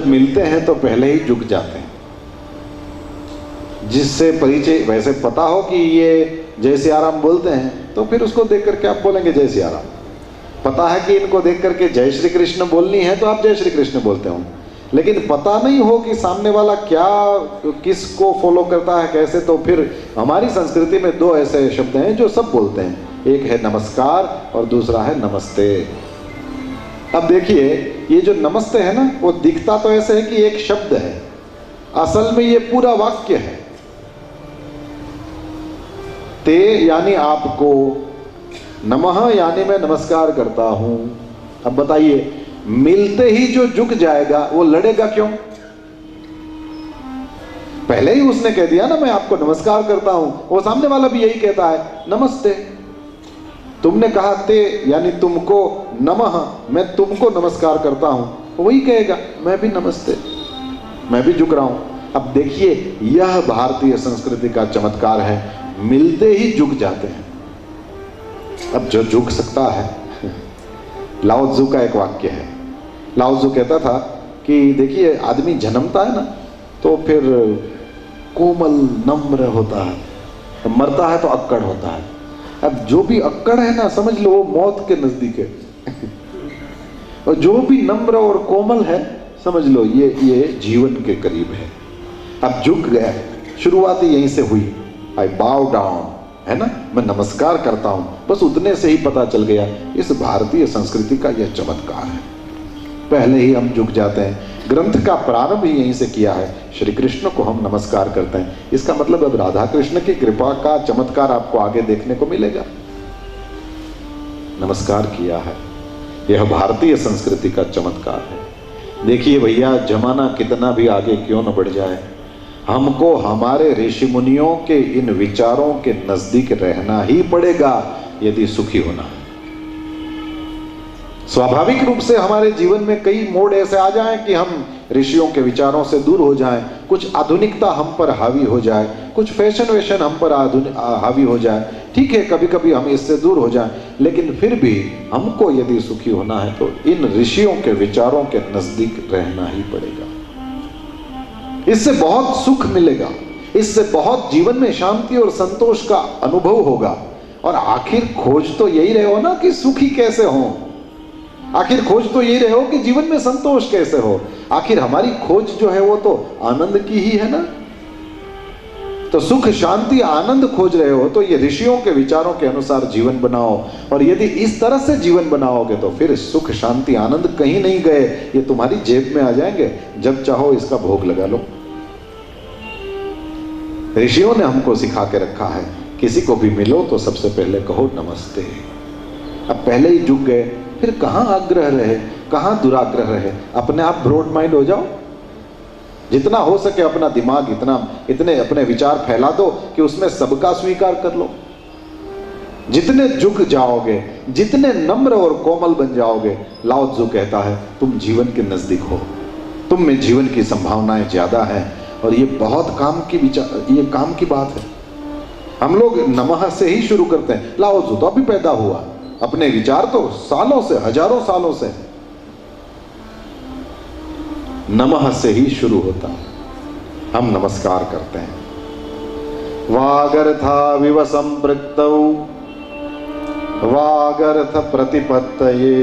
जब मिलते हैं तो पहले ही झुक जाते हैं। जिससे परिचय वैसे पता हो कि ये जय सिया राम बोलते हैं तो फिर उसको देख करके आप बोलेंगे जय सिया राम। पता है कि इनको देख करके जय श्री कृष्ण बोलनी है तो आप जय श्री कृष्ण बोलते हो। लेकिन पता नहीं हो कि सामने वाला क्या किसको फॉलो करता है कैसे, तो फिर हमारी संस्कृति में दो ऐसे शब्द हैं जो सब बोलते हैं, एक है नमस्कार और दूसरा है नमस्ते। अब देखिए ये जो नमस्ते है ना, वो दिखता तो ऐसे है कि एक शब्द है, असल में ये पूरा वाक्य है। ते यानी आपको, नमः यानी मैं नमस्कार करता हूं। अब बताइए, मिलते ही जो झुक जाएगा वो लड़ेगा क्यों? पहले ही उसने कह दिया ना मैं आपको नमस्कार करता हूं, वो सामने वाला भी यही कहता है नमस्ते। तुमने कहा ते यानी तुमको, नमः मैं तुमको नमस्कार करता हूं, वही कहेगा मैं भी नमस्ते, मैं भी झुक रहा हूं। अब देखिए यह भारतीय संस्कृति का चमत्कार है, मिलते ही झुक जाते हैं। अब जो झुक सकता है, लाओ त्जू का एक वाक्य है। लाओ त्जू कहता था कि देखिए आदमी जन्मता है ना तो फिर कोमल नम्र होता है, मरता है तो अक्कड़ होता है। अब जो भी अक्कड़ है ना, समझ लो वो मौत के नजदीक है और जो भी नम्र और कोमल है, समझ लो ये जीवन के करीब है। अब झुक गया, शुरुआत यहीं से हुई, आई बाउ डाउन, है ना, मैं नमस्कार करता हूं। बस उतने से ही पता चल गया इस भारतीय संस्कृति का यह चमत्कार है, पहले ही हम झुक जाते हैं। ग्रंथ का प्रारंभ ही यहीं से किया है, श्री कृष्ण को हम नमस्कार करते हैं। इसका मतलब अब राधा कृष्ण की कृपा का चमत्कार आपको आगे देखने को मिलेगा। नमस्कार किया है, यह भारतीय संस्कृति का चमत्कार है। देखिए भैया, जमाना कितना भी आगे क्यों न बढ़ जाए, हमको हमारे ऋषि मुनियों के इन विचारों के नजदीक रहना ही पड़ेगा यदि सुखी होना है। स्वाभाविक रूप से हमारे जीवन में कई मोड़ ऐसे आ जाएं कि हम ऋषियों के विचारों से दूर हो जाएं, कुछ आधुनिकता हम पर हावी हो जाए, कुछ फैशन वैशन हम पर हावी हो जाए। ठीक है, कभी कभी हम इससे दूर हो जाएं, लेकिन फिर भी हमको यदि सुखी होना है तो इन ऋषियों के विचारों के नजदीक रहना ही पड़ेगा। इससे बहुत सुख मिलेगा, इससे बहुत जीवन में शांति और संतोष का अनुभव होगा। और आखिर खोज तो यही रहे हो ना कि सुखी कैसे हो, आखिर खोज तो यही रहे हो कि जीवन में संतोष कैसे हो। आखिर हमारी खोज जो है वो तो आनंद की ही है ना। तो सुख शांति आनंद खोज रहे हो तो ये ऋषियों के विचारों के अनुसार जीवन बनाओ। और यदि इस तरह से जीवन बनाओगे तो फिर सुख शांति आनंद कहीं नहीं गए, ये तुम्हारी जेब में आ जाएंगे, जब चाहो इसका भोग लगा लो। ऋषियों ने हमको सिखा के रखा है, किसी को भी मिलो तो सबसे पहले कहो नमस्ते। अब पहले ही झुक गए, फिर कहां आग्रह रहे, कहां दुराग्रह रहे। अपने आप ब्रॉड माइंड हो जाओ, जितना हो सके अपना दिमाग इतने अपने विचार फैला दो कि उसमें सबका स्वीकार कर लो। जितने झुक जाओगे, जितने नम्र और कोमल बन जाओगे, लाओ त्जू कहता है तुम जीवन के नजदीक हो, तुम में जीवन की संभावनाएं ज्यादा हैं। और ये बहुत ये काम की बात है। हम लोग नमः से ही शुरू करते हैं। लाओ त्जू तो अभी पैदा हुआ, अपने विचार तो सालों से, हजारों सालों से नमः से ही शुरू होता है। हम नमस्कार करते हैं। वागर्था विव संपृक्तौ वागर्थ प्रतिपत्तये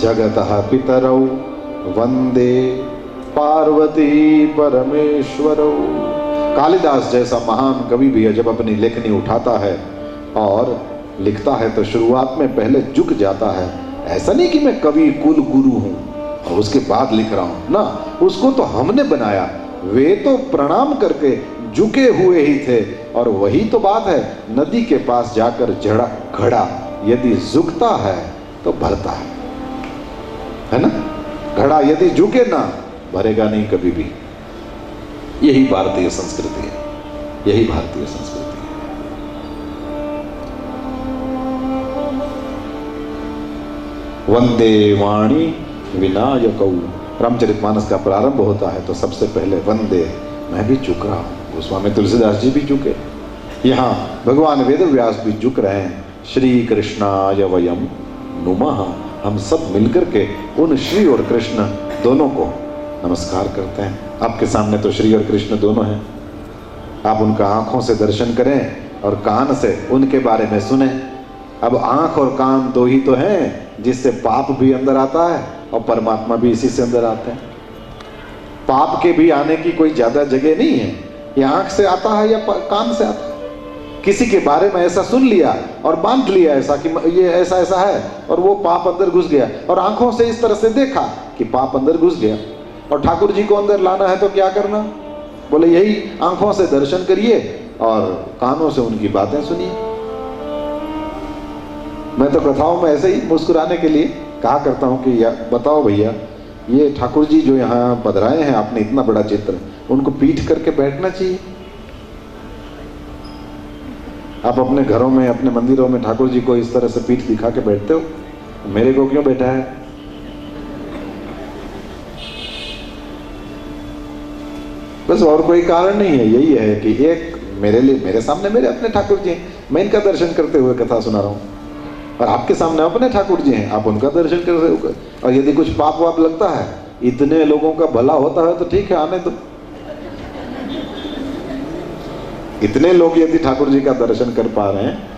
जगतः पितरौ वंदे पार्वती परमेश्वरौ। कालिदास जैसा महान कवि भी जब अपनी लेखनी उठाता है और लिखता है तो शुरुआत में पहले झुक जाता है। ऐसा नहीं कि मैं कवि कुल गुरु हूं और उसके बाद लिख रहा हूं ना, उसको तो हमने बनाया, वे तो प्रणाम करके झुके हुए ही थे। और वही तो बात है, नदी के पास जाकर घड़ा यदि झुकता है तो भरता है ना। घड़ा यदि झुके ना, भरेगा नहीं कभी भी। यही भारतीय संस्कृति है, यही भारतीय संस्कृति है। वंदे वाणी विनायकौ। रामचरितमानस का प्रारंभ होता है तो सबसे पहले वंदे, मैं भी झुक रहा हूं। गोस्वामी तुलसीदास जी भी झुके, यहाँ भगवान वेदव्यास भी झुक रहे हैं। श्री कृष्णाय वयम नुमः, हम सब मिलकर के उन श्री और कृष्ण दोनों को नमस्कार करते हैं। आपके सामने तो श्री और कृष्ण दोनों हैं, आप उनका आंखों से दर्शन करें और कान से उनके बारे में सुने। अब आंख और कान दो ही तो हैं जिससे पाप भी अंदर आता है और परमात्मा भी इसी से अंदर आते हैं। पाप के भी आने की कोई ज्यादा जगह नहीं है, ये आंख से आता है या कान से आता है। किसी के बारे में ऐसा सुन लिया और बांध लिया ऐसा कि ये ऐसा ऐसा है, और वो पाप अंदर घुस गया, और आंखों से इस तरह से देखा कि पाप अंदर घुस गया। और ठाकुर जी को अंदर लाना है तो क्या करना? बोले यही आंखों से दर्शन करिए और कानों से उनकी बातें सुनिए। मैं तो कथाओं में ऐसे ही मुस्कुराने के लिए कहा करता हूं कि बताओ भैया, ये ठाकुर जी जो यहाँ पधराए हैं, आपने इतना बड़ा चित्र, उनको पीठ करके बैठना चाहिए। आप अपने घरों में, अपने मंदिरों में ठाकुर जी को इस तरह से पीठ दिखा के बैठते हो, मेरे को क्यों बैठा है? बस और कोई कारण नहीं है, यही है कि एक मेरे लिए, मेरे सामने मेरे अपने ठाकुर जी हैं, मैं इनका दर्शन करते हुए कथा सुना रहा हूँ, और आपके सामने अपने ठाकुर जी हैं, आप उनका दर्शन करते हुए। और यदि कुछ पाप वाप लगता है, इतने लोगों का भला होता है तो ठीक है, आने दो। इतने लोग यदि ठाकुर जी का दर्शन कर पा रहे हैं,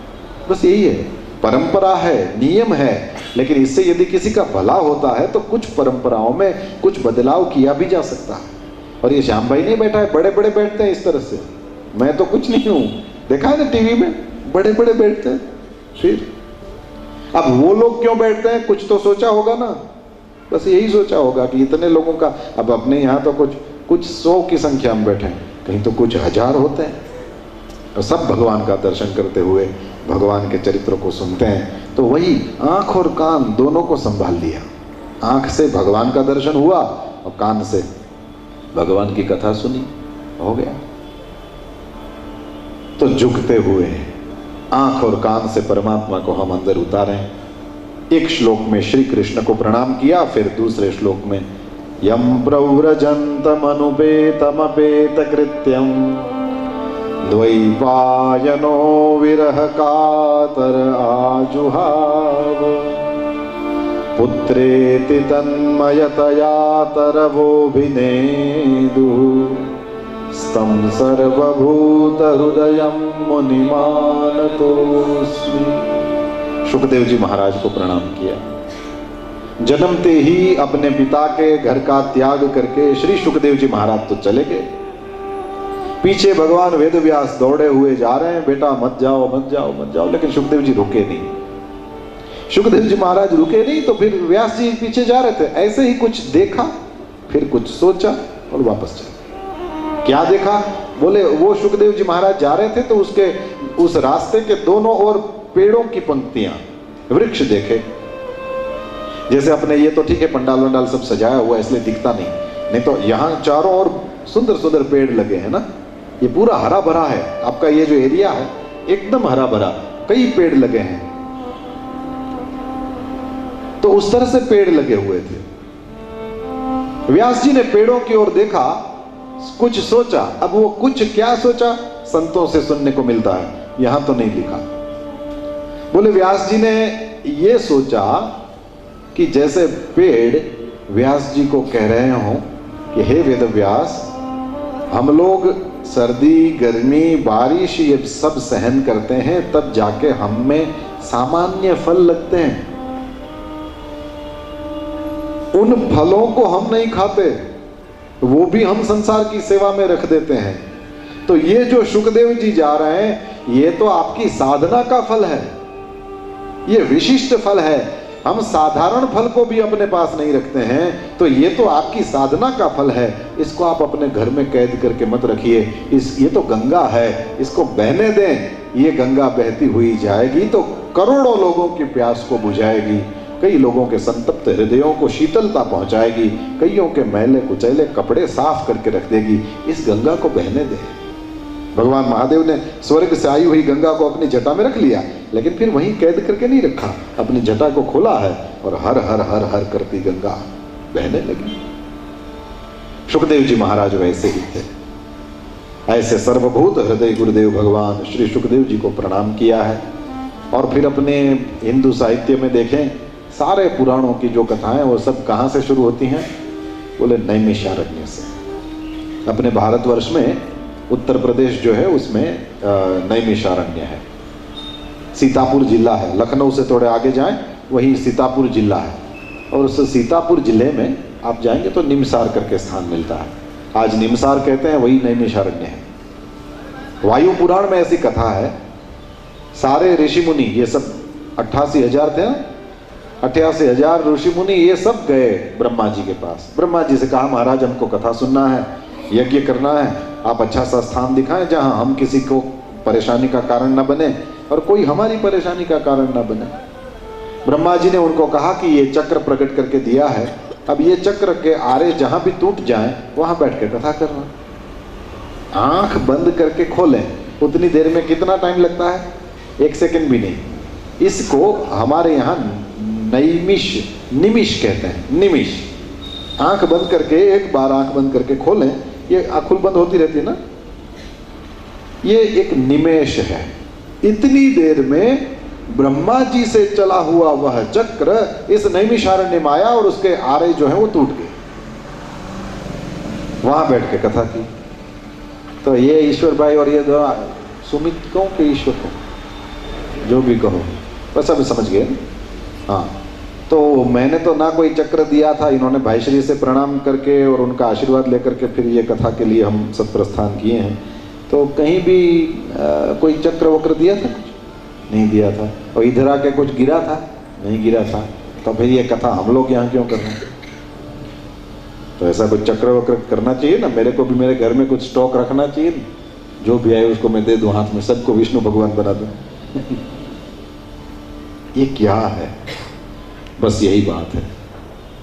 बस यही है, परंपरा है, नियम है। लेकिन इससे यदि किसी का भला होता है तो कुछ परंपराओं में कुछ बदलाव किया भी जा सकता है। और ये श्याम भाई नहीं बैठा है, बड़े बड़े बैठते हैं इस तरह से, मैं तो कुछ नहीं हूं, देखा है ना टीवी में, बड़े बड़े बैठते हैं। फिर अब वो लोग क्यों बैठते हैं, कुछ तो सोचा होगा ना, बस यही सोचा होगा कि इतने लोगों का, अब अपने यहाँ तो कुछ 100 की संख्या में बैठे हैं, कहीं तो कुछ हजार होते हैं, और सब भगवान का दर्शन करते हुए भगवान के चरित्र को सुनते हैं। तो वही आंख और कान दोनों को संभाल लिया। आंख से भगवान का दर्शन हुआ और कान से भगवान की कथा सुनी, हो गया। तो झुकते हुए आंख और कान से परमात्मा को हम अंदर उतारें। एक श्लोक में श्री कृष्ण को प्रणाम किया, फिर दूसरे श्लोक में यम प्रव्रजन्तमनुपेतमपेत कृत्यम द्वैपायनो विरह कातर आजुहाव पुत्रेति तन्मयतया तरवोभिनेदु स्तम सर्वभूत हृदयं मुनिमानतोस्मि। सुखदेव जी महाराज को प्रणाम किया। जन्मते ही अपने पिता के घर का त्याग करके श्री सुखदेव जी महाराज तो चले गए। पीछे भगवान वेदव्यास दौड़े हुए जा रहे हैं, बेटा मत जाओ मत जाओ मत जाओ, लेकिन सुखदेव जी रुके नहीं। सुखदेव जी महाराज रुके नहीं तो फिर व्यास जी पीछे जा रहे थे, ऐसे ही कुछ देखा, फिर कुछ सोचा और वापस चले। क्या देखा? बोले वो सुखदेव जी महाराज जा रहे थे तो उसके उस रास्ते के दोनों ओर पेड़ों की पंक्तियां, वृक्ष देखे। जैसे अपने ये तो ठीक है, पंडाल वंडाल सब सजाया हुआ इसलिए दिखता नहीं तो यहाँ चारों ओर सुंदर सुंदर पेड़ लगे हैं ना, ये पूरा हरा भरा है। आपका ये जो एरिया है एकदम हरा भरा, कई पेड़ लगे हैं। तो उस तरह से पेड़ लगे हुए थे। व्यास जी ने पेड़ों की ओर देखा, कुछ सोचा। अब वो कुछ क्या सोचा, संतों से सुनने को मिलता है, यहां तो नहीं लिखा। बोले व्यास जी ने ये सोचा कि जैसे पेड़ व्यास जी को कह रहे हो कि हे वेद व्यास, हम लोग सर्दी गर्मी बारिश ये सब सहन करते हैं, तब जाके हम में सामान्य फल लगते हैं। उन फलों को हम नहीं खाते, वो भी हम संसार की सेवा में रख देते हैं। तो ये जो सुखदेव जी जा रहे हैं, ये तो आपकी साधना का फल है, ये विशिष्ट फल है। हम साधारण फल को भी अपने पास नहीं रखते हैं, तो ये तो आपकी साधना का फल है। इसको आप अपने घर में कैद करके मत रखिए। ये तो गंगा है, इसको बहने दें। ये गंगा बहती हुई जाएगी तो करोड़ों लोगों की प्यास को बुझाएगी, कई लोगों के संतप्त हृदयों को शीतलता पहुंचाएगी, कईयों के मैले कुचैले कपड़े साफ करके रख देगी। इस गंगा को बहने दें। भगवान महादेव ने स्वर्ग से आई हुई गंगा को अपनी जटा में रख लिया, लेकिन फिर वहीं कैद करके नहीं रखा, अपनी जटा को खोला है और हर हर हर हर करती गंगा बहने लगी। सुखदेव जी महाराज वैसे ही थे। ऐसे सर्वभूत हृदय गुरुदेव भगवान श्री सुखदेव जी को प्रणाम किया है। और फिर अपने हिंदू साहित्य में देखें, सारे पुराणों की जो कथाएं वो सब कहाँ से शुरू होती हैं? बोले नैमिषारण्य से। अपने भारतवर्ष में उत्तर प्रदेश जो है उसमें नैमिषारण्य है। सीतापुर जिला है, लखनऊ से थोड़े आगे जाएं वही सीतापुर जिला है, और उस सीतापुर जिले में आप जाएंगे तो निमसार करके स्थान मिलता है। आज निमसार कहते हैं, वही नैमिषारण्य है। वायु पुराण में ऐसी कथा है, सारे ऋषि मुनि, ये सब 88,000 थे ना, 88,000 ऋषि मुनि ये सब गए ब्रह्मा जी के पास। ब्रह्मा जी से कहा महाराज हमको कथा सुनना है, यज्ञ करना है, आप अच्छा सा स्थान दिखाएं जहां हम किसी को परेशानी का कारण न बने और कोई हमारी परेशानी का कारण न बने। ब्रह्मा जी ने उनको कहा कि ये चक्र प्रकट करके दिया है, अब ये चक्र के आरे जहां भी टूट जाएं वहां बैठ के कथा करना। आंख बंद करके खोलें, उतनी देर में कितना टाइम लगता है? 1 सेकंड भी नहीं। इसको हमारे यहाँ निमिष कहते हैं। निमिष, आंख बंद करके, एक बार आंख बंद करके खोलें, ये आंख बंद होती रहती है ना, ये एक निमेष है। इतनी देर में ब्रह्मा जी से चला हुआ वह चक्र इस नैमिषारण्य में आया और उसके आरे जो है वो टूट गए। वहां बैठ के कथा की। तो ये ईश्वर भाई और ये जो सुमित को कि ईश्वर को, जो भी कहो, बस अब समझ गए। हाँ, तो मैंने तो ना कोई चक्र दिया था, इन्होंने भाई श्री से प्रणाम करके और उनका आशीर्वाद लेकर के फिर ये कथा के लिए हम सब प्रस्थान किए हैं। तो कहीं भी कोई चक्र वक्र दिया था? कुछ नहीं दिया था। और इधर आके कुछ गिरा था? नहीं गिरा था। तो फिर ये कथा हम लोग यहाँ क्यों कर रहे हैं? तो ऐसा कुछ चक्र वक्र करना चाहिए ना, मेरे को भी मेरे घर में कुछ स्टॉक रखना चाहिए ना, जो भी आए उसको मैं दे दूं हाथ में, सबको विष्णु भगवान बना दूं। ये क्या है? बस यही बात है।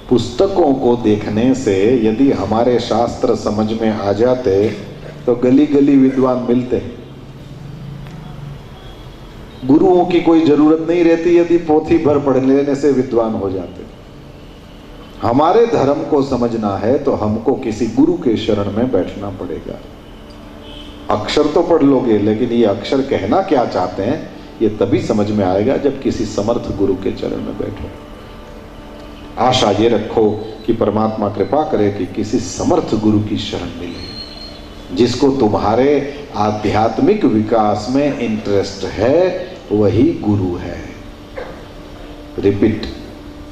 पुस्तकों को देखने से यदि हमारे शास्त्र समझ में आ जाते तो गली गली विद्वान मिलते। गुरुओं की कोई जरूरत नहीं रहती, यदि पोथी भर पढ़ लेने से विद्वान हो जाते। हमारे धर्म को समझना है तो हमको किसी गुरु के शरण में बैठना पड़ेगा। अक्षर तो पढ़ लोगे, लेकिन ये अक्षर कहना क्या चाहते हैं ये तभी समझ में आएगा जब किसी समर्थ गुरु के चरण में बैठो। आशा ये रखो कि परमात्मा कृपा करे कि किसी समर्थ गुरु की शरण मिले, जिसको तुम्हारे आध्यात्मिक विकास में इंटरेस्ट है वही गुरु है। रिपीट,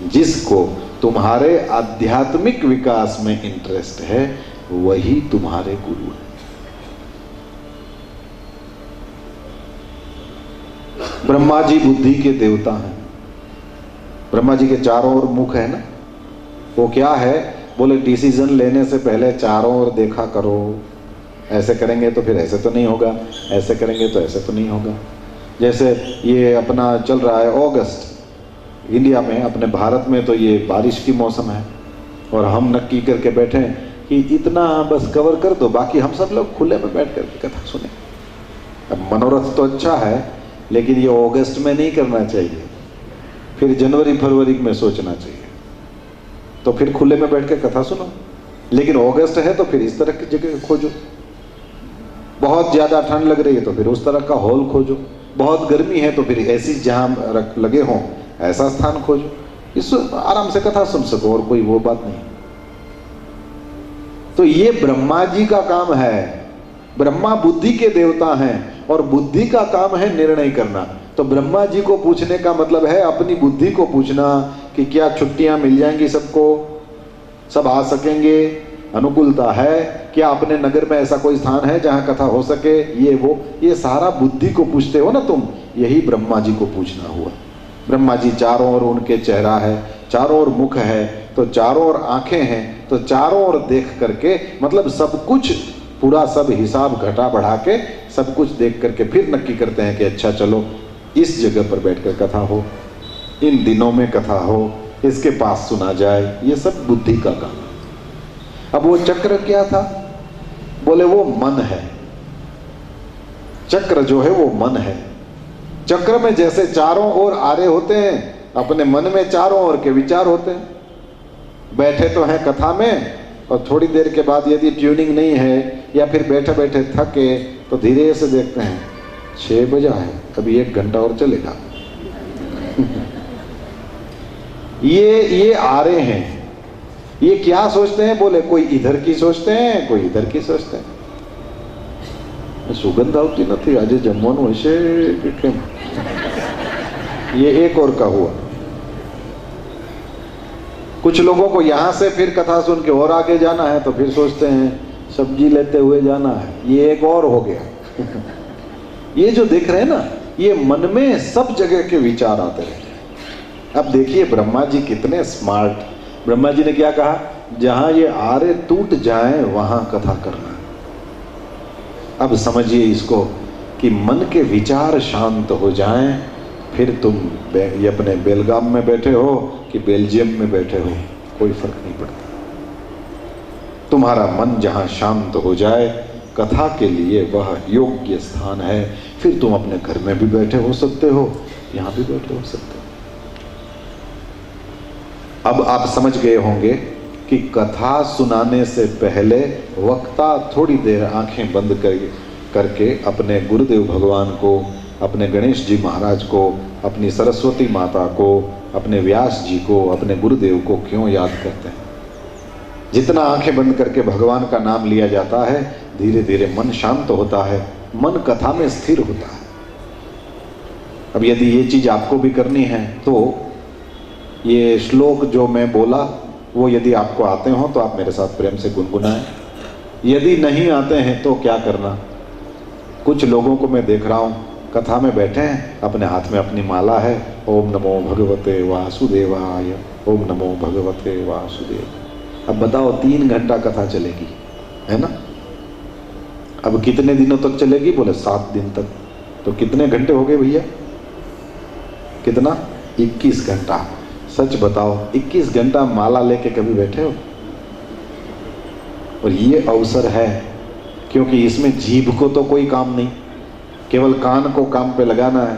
जिसको तुम्हारे आध्यात्मिक विकास में इंटरेस्ट है वही तुम्हारे गुरु है। ब्रह्मा जी बुद्धि के देवता हैं। ब्रह्मा जी के चारों ओर मुख है ना, वो क्या है? बोले डिसीजन लेने से पहले चारों ओर देखा करो। ऐसे करेंगे तो फिर ऐसे तो नहीं होगा, ऐसे करेंगे तो ऐसे तो नहीं होगा। जैसे ये अपना चल रहा है अगस्त, इंडिया में, अपने भारत में तो ये बारिश की मौसम है और हम नक्की करके बैठे हैं कि इतना बस कवर कर दो, बाकी हम सब लोग खुले में बैठ करके कथा सुने। अब मनोरथ तो अच्छा है, लेकिन ये अगस्त में नहीं करना चाहिए, फिर जनवरी फरवरी में सोचना चाहिए। तो फिर खुले में बैठ के कथा सुनो। लेकिन अगस्त है तो फिर इस तरह की जगह खोजो। बहुत ज़्यादा ठंड लग रही है तो फिर उस तरह का हॉल खोजो। बहुत गर्मी है तो फिर ऐसी जहाँ लगे हों ऐसा स्थान खोजो, इस आराम से कथा सुन सको, और कोई वो बात नहीं। तो ये ब्रह्मा जी का काम है। ब्रह्मा बुद्धि के देवता हैं और बुद्धि का काम है निर्णय करना। तो ब्रह्मा जी को पूछने का मतलब है अपनी बुद्धि को पूछना कि क्या छुट्टियां मिल जाएंगी सबको, सब आ सकेंगे, अनुकूलता है, क्या अपने नगर में ऐसा कोई स्थान है जहां कथा हो सके, ये वो, ये सारा बुद्धि को पूछते हो ना तुम, यही ब्रह्मा जी को पूछना हुआ। ब्रह्मा जी चारों ओर उनके चेहरा है, चारों ओर मुख है, तो चारों ओर आंखें हैं, तो चारों ओर देख करके, मतलब सब कुछ, पूरा सब हिसाब घटा बढ़ा के सब कुछ देख करके फिर नक्की करते हैं कि अच्छा चलो इस जगह पर बैठकर कथा हो, इन दिनों में कथा हो, इसके पास सुना जाए। ये सब बुद्धि का काम है। अब वो चक्र क्या था? बोले वो मन है। चक्र जो है वो मन है। चक्र में जैसे चारों ओर आरे होते हैं, अपने मन में चारों ओर के विचार होते हैं। बैठे तो हैं कथा में, और थोड़ी देर के बाद यदि ट्यूनिंग नहीं है या फिर बैठे बैठे थके तो धीरे से देखते हैं 6 बजा है, अभी 1 घंटा और चलेगा। ये आरे हैं, ये क्या सोचते हैं? बोले कोई इधर की सोचते हैं, कोई इधर की सोचते हैं। सुगंध आवती नहीं, आज जमवानुं हशे के केम? ये एक और का हुआ। कुछ लोगों को यहां से फिर कथा सुन के और आगे जाना है, तो फिर सोचते हैं सब्जी लेते हुए जाना है, ये एक और हो गया। ये जो देख रहे हैं ना, ये मन में सब जगह के विचार आते रहते हैं। अब देखिए ब्रह्मा जी कितने स्मार्ट। ब्रह्मा जी ने क्या कहा? जहां ये आरे टूट जाए वहां कथा करना। अब समझिए इसको कि मन के विचार शांत हो जाएं, फिर तुम ये अपने बेलगाम में बैठे हो कि बेल्जियम में बैठे हो, कोई फर्क नहीं पड़ता। तुम्हारा मन जहां शांत हो जाए, कथा के लिए वह योग्य स्थान है। फिर तुम अपने घर में भी बैठे हो सकते हो, यहां भी बैठे हो सकते हो। अब आप समझ गए होंगे कि कथा सुनाने से पहले वक्ता थोड़ी देर आंखें बंद करके अपने गुरुदेव भगवान को, अपने गणेश जी महाराज को, अपनी सरस्वती माता को, अपने व्यास जी को, अपने गुरुदेव को क्यों याद करते हैं? जितना आंखें बंद करके भगवान का नाम लिया जाता है, धीरे धीरे मन शांत होता है, मन कथा में स्थिर होता है। अब यदि ये चीज आपको भी करनी है तो ये श्लोक जो मैं बोला वो यदि आपको आते हो तो आप मेरे साथ प्रेम से गुनगुनाएं। यदि नहीं आते हैं तो क्या करना? कुछ लोगों को मैं देख रहा हूँ कथा में बैठे हैं, अपने हाथ में अपनी माला है, ओम नमो भगवते वासुदेवाय, ओम नमो भगवते वासुदेव। अब बताओ 3 घंटा कथा चलेगी, है ना? अब कितने दिनों तक चलेगी? बोले 7 दिन तक। तो कितने घंटे हो गए भैया? कितना? 21 घंटा। सच बताओ 21 घंटा माला लेके कभी बैठे हो? और ये अवसर है क्योंकि इसमें जीभ को तो कोई काम नहीं, केवल कान को काम पे लगाना है,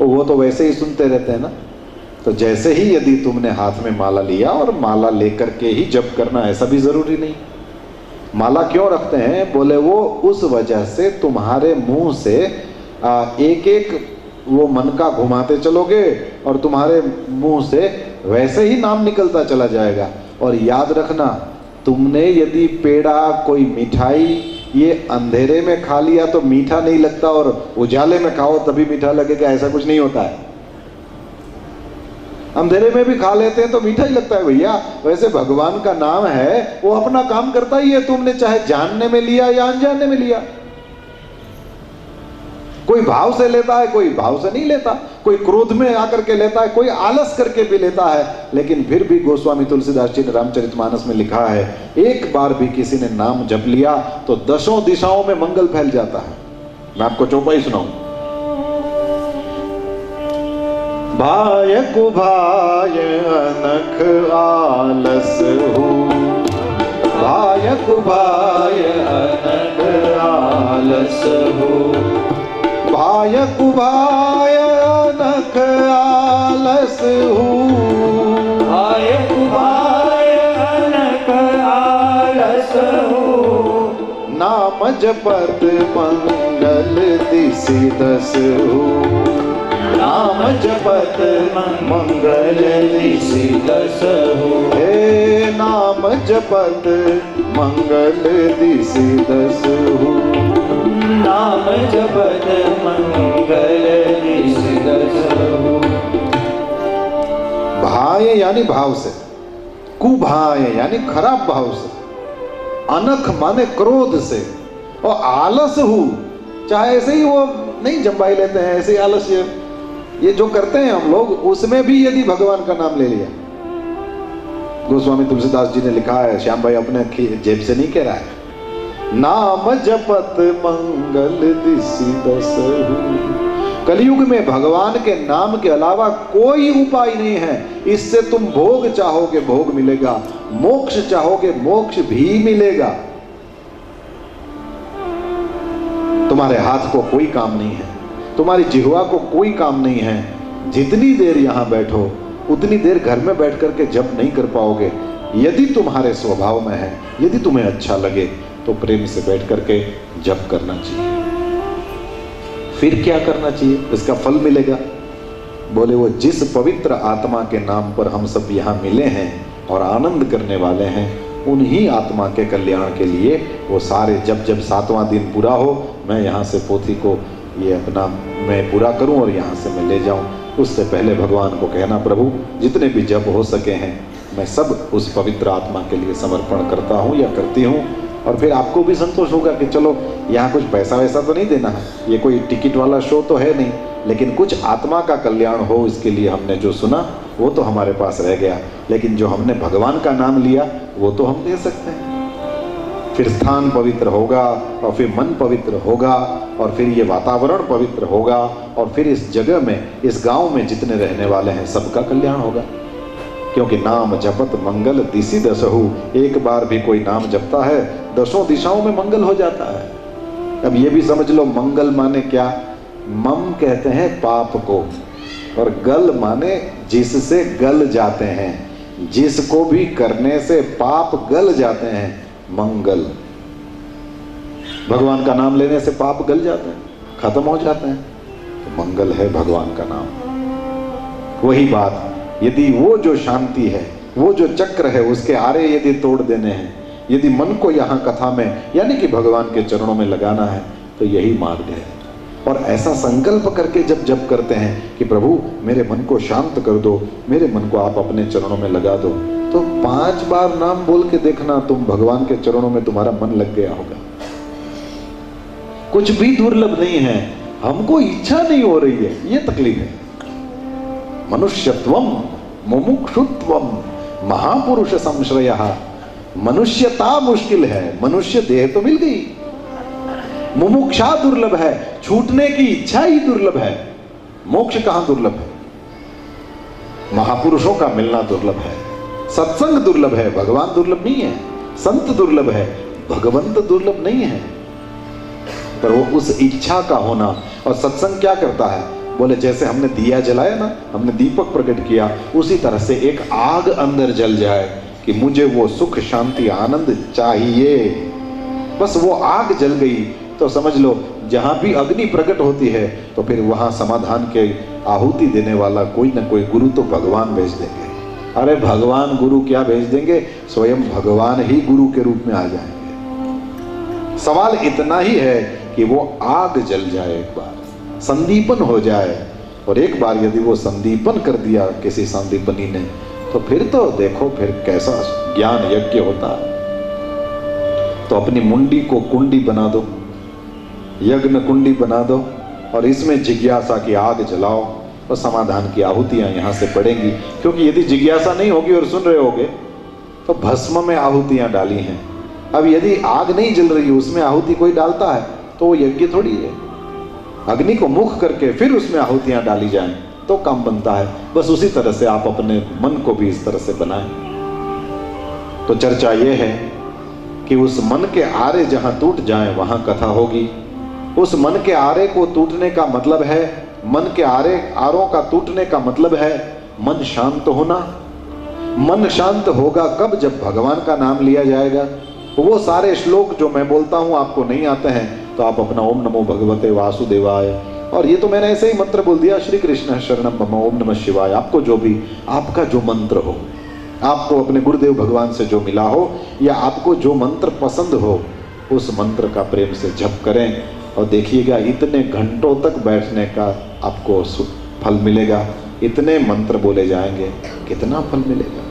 और वो तो वैसे ही सुनते रहते हैं ना। तो जैसे ही यदि तुमने हाथ में माला लिया और माला लेकर के ही जप करना, ऐसा भी जरूरी नहीं। माला क्यों रखते हैं? बोले वो उस वजह से तुम्हारे मुंह से एक एक वो मन का घुमाते चलोगे और तुम्हारे मुंह से वैसे ही नाम निकलता चला जाएगा। और याद रखना, तुमने यदि पेड़ा, कोई मिठाई ये अंधेरे में खा लिया तो मीठा नहीं लगता, और उजाले में खाओ तभी मीठा लगेगा, ऐसा कुछ नहीं होता है। अंधेरे में भी खा लेते हैं तो मीठा ही लगता है भैया। वैसे भगवान का नाम है, वो अपना काम करता ही है, तुमने चाहे जानने में लिया या अनजाने में लिया। कोई भाव से लेता है, कोई भाव से नहीं लेता, कोई क्रोध में आकर के लेता है, कोई आलस करके भी लेता है। लेकिन फिर भी गोस्वामी तुलसीदास जी ने रामचरितमानस में लिखा है, एक बार भी किसी ने नाम जप लिया तो 10 दिशाओं में मंगल फैल जाता है। मैं आपको चौपाई सुनाऊं। भाय कुभाय अनख आलस हो, भाय कुभाय अनख आलस हो, भाय कुभाय अनख आलस हो, भाय कुभाय अनख आलस हो, नाम जपत मंगल दिसि दस हो, नाम जपत मंगल दिसि दस हो, हे नाम जपत मंगल दिसि दस हो, नाम जपत मंगल दिसि दस हो। भाय यानी भाव से, कुभाय यानी खराब भाव से, अनख माने क्रोध से, और आलस हूं, चाहे ऐसे ही वो नहीं जम्बाई लेते हैं, ऐसे ही आलस्य ये जो करते हैं हम लोग, उसमें भी यदि भगवान का नाम ले लिया। गोस्वामी तुलसीदास जी ने लिखा है, श्याम भाई अपने जेब से नहीं कह रहा है, नाम जपत मंगल दिसि दस हो। कलयुग में भगवान के नाम के अलावा कोई उपाय नहीं है। इससे तुम भोग चाहोगे भोग मिलेगा, मोक्ष चाहोगे मोक्ष भी मिलेगा। तुम्हारे हाथ को कोई काम नहीं है, तुम्हारी जिह्वा को कोई काम नहीं है। जितनी देर यहां बैठो उतनी देर घर में बैठ करके जप नहीं कर पाओगे। यदि तुम्हारे स्वभाव में है, यदि तुम्हें अच्छा लगे तो प्रेम से बैठ करके जप करना चाहिए। फिर क्या करना चाहिए? इसका फल मिलेगा। बोले वो जिस पवित्र आत्मा के नाम पर हम सब यहाँ मिले हैं, और आनंद करने वाले हैं, उन्हीं आत्मा के कल्याण के लिए वो सारे, जब जब 7वां दिन पूरा हो, मैं यहाँ से पोथी को ये अपना मैं पूरा करूं और यहाँ से मैं ले जाऊं, उससे पहले भगवान को कहना, प्रभु जितने भी जप हो सके हैं मैं सब उस पवित्र आत्मा के लिए समर्पण करता हूँ या करती हूँ। और फिर आपको भी संतोष होगा कि चलो यहाँ कुछ पैसा वैसा तो नहीं देना है, ये कोई टिकट वाला शो तो है नहीं, लेकिन कुछ आत्मा का कल्याण हो इसके लिए हमने जो सुना वो तो हमारे पास रह गया, लेकिन जो हमने भगवान का नाम लिया वो तो हम दे सकते हैं। फिर स्थान पवित्र होगा और फिर मन पवित्र होगा और फिर ये वातावरण पवित्र होगा और फिर इस जगह में, इस गांव में जितने रहने वाले हैं सबका कल्याण होगा। क्योंकि नाम जपत मंगल दिशि दसहु, एक बार भी कोई नाम जपता है 10 दिशाओं में मंगल हो जाता है। अब ये भी समझ लो मंगल माने क्या, मम कहते हैं पाप को और गल माने जिससे गल जाते हैं, जिसको भी करने से पाप गल जाते हैं, मंगल। भगवान का नाम लेने से पाप गल जाते हैं, खत्म हो जाते हैं, तो मंगल है भगवान का नाम। वही बात, यदि वो जो शांति है, वो जो चक्र है, उसके आरे यदि तोड़ देने हैं, यदि मन को यहाँ कथा में यानी कि भगवान के चरणों में लगाना है, तो यही मार्ग है। और ऐसा संकल्प करके जब जप करते हैं कि प्रभु मेरे मन को शांत कर दो, मेरे मन को आप अपने चरणों में लगा दो, तो 5 बार नाम बोल के देखना, तुम भगवान के चरणों में तुम्हारा मन लग गया होगा। कुछ भी दुर्लभ नहीं है, हमको इच्छा नहीं हो रही है, ये तकलीफ है। मनुष्यत्वम मुमुक्षुत्वम महापुरुष संश्रयः, मनुष्यता मुश्किल है, मनुष्य देह तो मिल गई, मुमुक्षा दुर्लभ है, छूटने की इच्छा ही दुर्लभ है। मोक्ष कहां दुर्लभ है? महापुरुषों का मिलना दुर्लभ है, सत्संग दुर्लभ है, भगवान दुर्लभ नहीं है। संत दुर्लभ है, भगवंत दुर्लभ नहीं है। पर वो उस इच्छा का होना, और सत्संग क्या करता है, बोले जैसे हमने दिया जलाया ना, हमने दीपक प्रकट किया, उसी तरह से एक आग अंदर जल जाए कि मुझे वो सुख शांति आनंद चाहिए। बस वो आग जल गई तो समझ लो जहां भी अग्नि प्रकट होती है तो फिर वहां समाधान के आहुति देने वाला कोई ना कोई गुरु तो भगवान भेज देंगे। अरे भगवान गुरु क्या भेज देंगे, स्वयं भगवान ही गुरु के रूप में आ जाएंगे। सवाल इतना ही है कि वो आग जल जाए, एक बार संदीपन हो जाए, और एक बार यदि वो संदीपन कर दिया किसी संदीपनी ने, तो फिर तो देखो फिर कैसा ज्ञान यज्ञ होता है। तो अपनी मुंडी को कुंडी बना दो, यज्ञ कुंडी बना दो, और इसमें जिज्ञासा की आग जलाओ, और समाधान की आहुतियां यहां से पड़ेंगी। क्योंकि यदि जिज्ञासा नहीं होगी और सुन रहे होगे तो भस्म में आहुतियां डाली हैं। अब यदि आग नहीं जल रही, उसमें आहुति कोई डालता है तो वो यज्ञ थोड़ी है। अग्नि को मुख करके फिर उसमें आहुतियां डाली जाएं तो काम बनता है। बस उसी तरह से आप अपने मन को भी इस तरह से बनाएं। तो चर्चा ये है कि उस मन के आरे जहां टूट जाएं वहां कथा होगी। उस मन के आरे को टूटने का मतलब है, मन के आरों का टूटने का मतलब है मन शांत होना। मन शांत होगा कब, जब भगवान का नाम लिया जाएगा। वो सारे श्लोक जो मैं बोलता हूं आपको नहीं आते हैं तो आप अपना ओम नमो भगवते वासुदेवाय, और ये तो मैंने ऐसे ही मंत्र बोल दिया, श्री कृष्ण शरणम मम ओम नमः शिवाय। आपको जो भी, आपका जो मंत्र हो, आपको अपने गुरुदेव भगवान से जो मिला हो, या आपको जो मंत्र पसंद हो, उस मंत्र का प्रेम से जप करें। और देखिएगा इतने घंटों तक बैठने का आपको फल मिलेगा। इतने मंत्र बोले जाएंगे, कितना फल मिलेगा।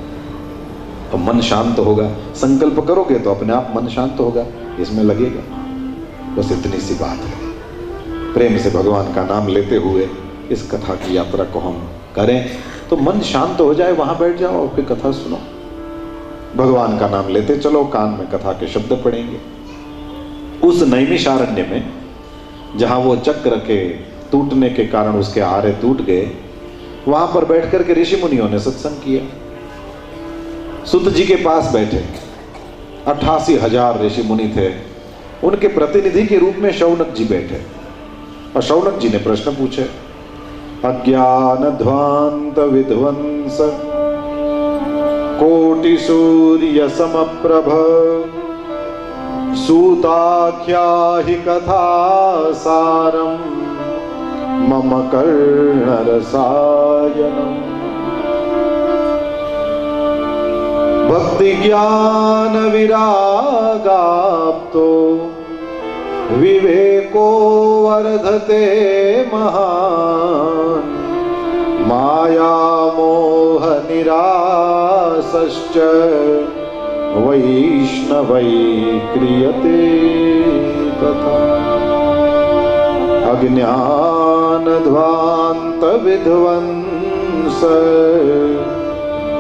तो मन शांत होगा, संकल्प करोगे तो अपने आप मन शांत होगा, इसमें लगेगा। बस इतनी सी बात है। प्रेम से भगवान का नाम लेते हुए इस कथा की यात्रा को हम करें तो मन शांत हो जाए, वहां बैठ जाओ और फिर कथा सुनो। भगवान का नाम लेते चलो, कान में कथा के शब्द पड़ेंगे। उस नैमिषारण्य में जहां वो चक्र के टूटने के कारण उसके आरे टूट गए, वहां पर बैठ करके ऋषि मुनियों ने सत्संग किया। सुत जी के पास बैठे 88,000 ऋषि मुनि थे, उनके प्रतिनिधि के रूप में शौनक जी बैठे, और शौनक जी ने प्रश्न पूछे। अज्ञान ध्वांत विध्वंस कोटि सूर्य समप्रभ सूताख्याहि कथा सारम मम कर्ण रसायनम। भक्ति ज्ञान विरागाप्तो विवेको वर्धते महान् माया मोह निरासश्च वैष्णवै क्रियते तथा। अज्ञान ध्वांत विध्वंस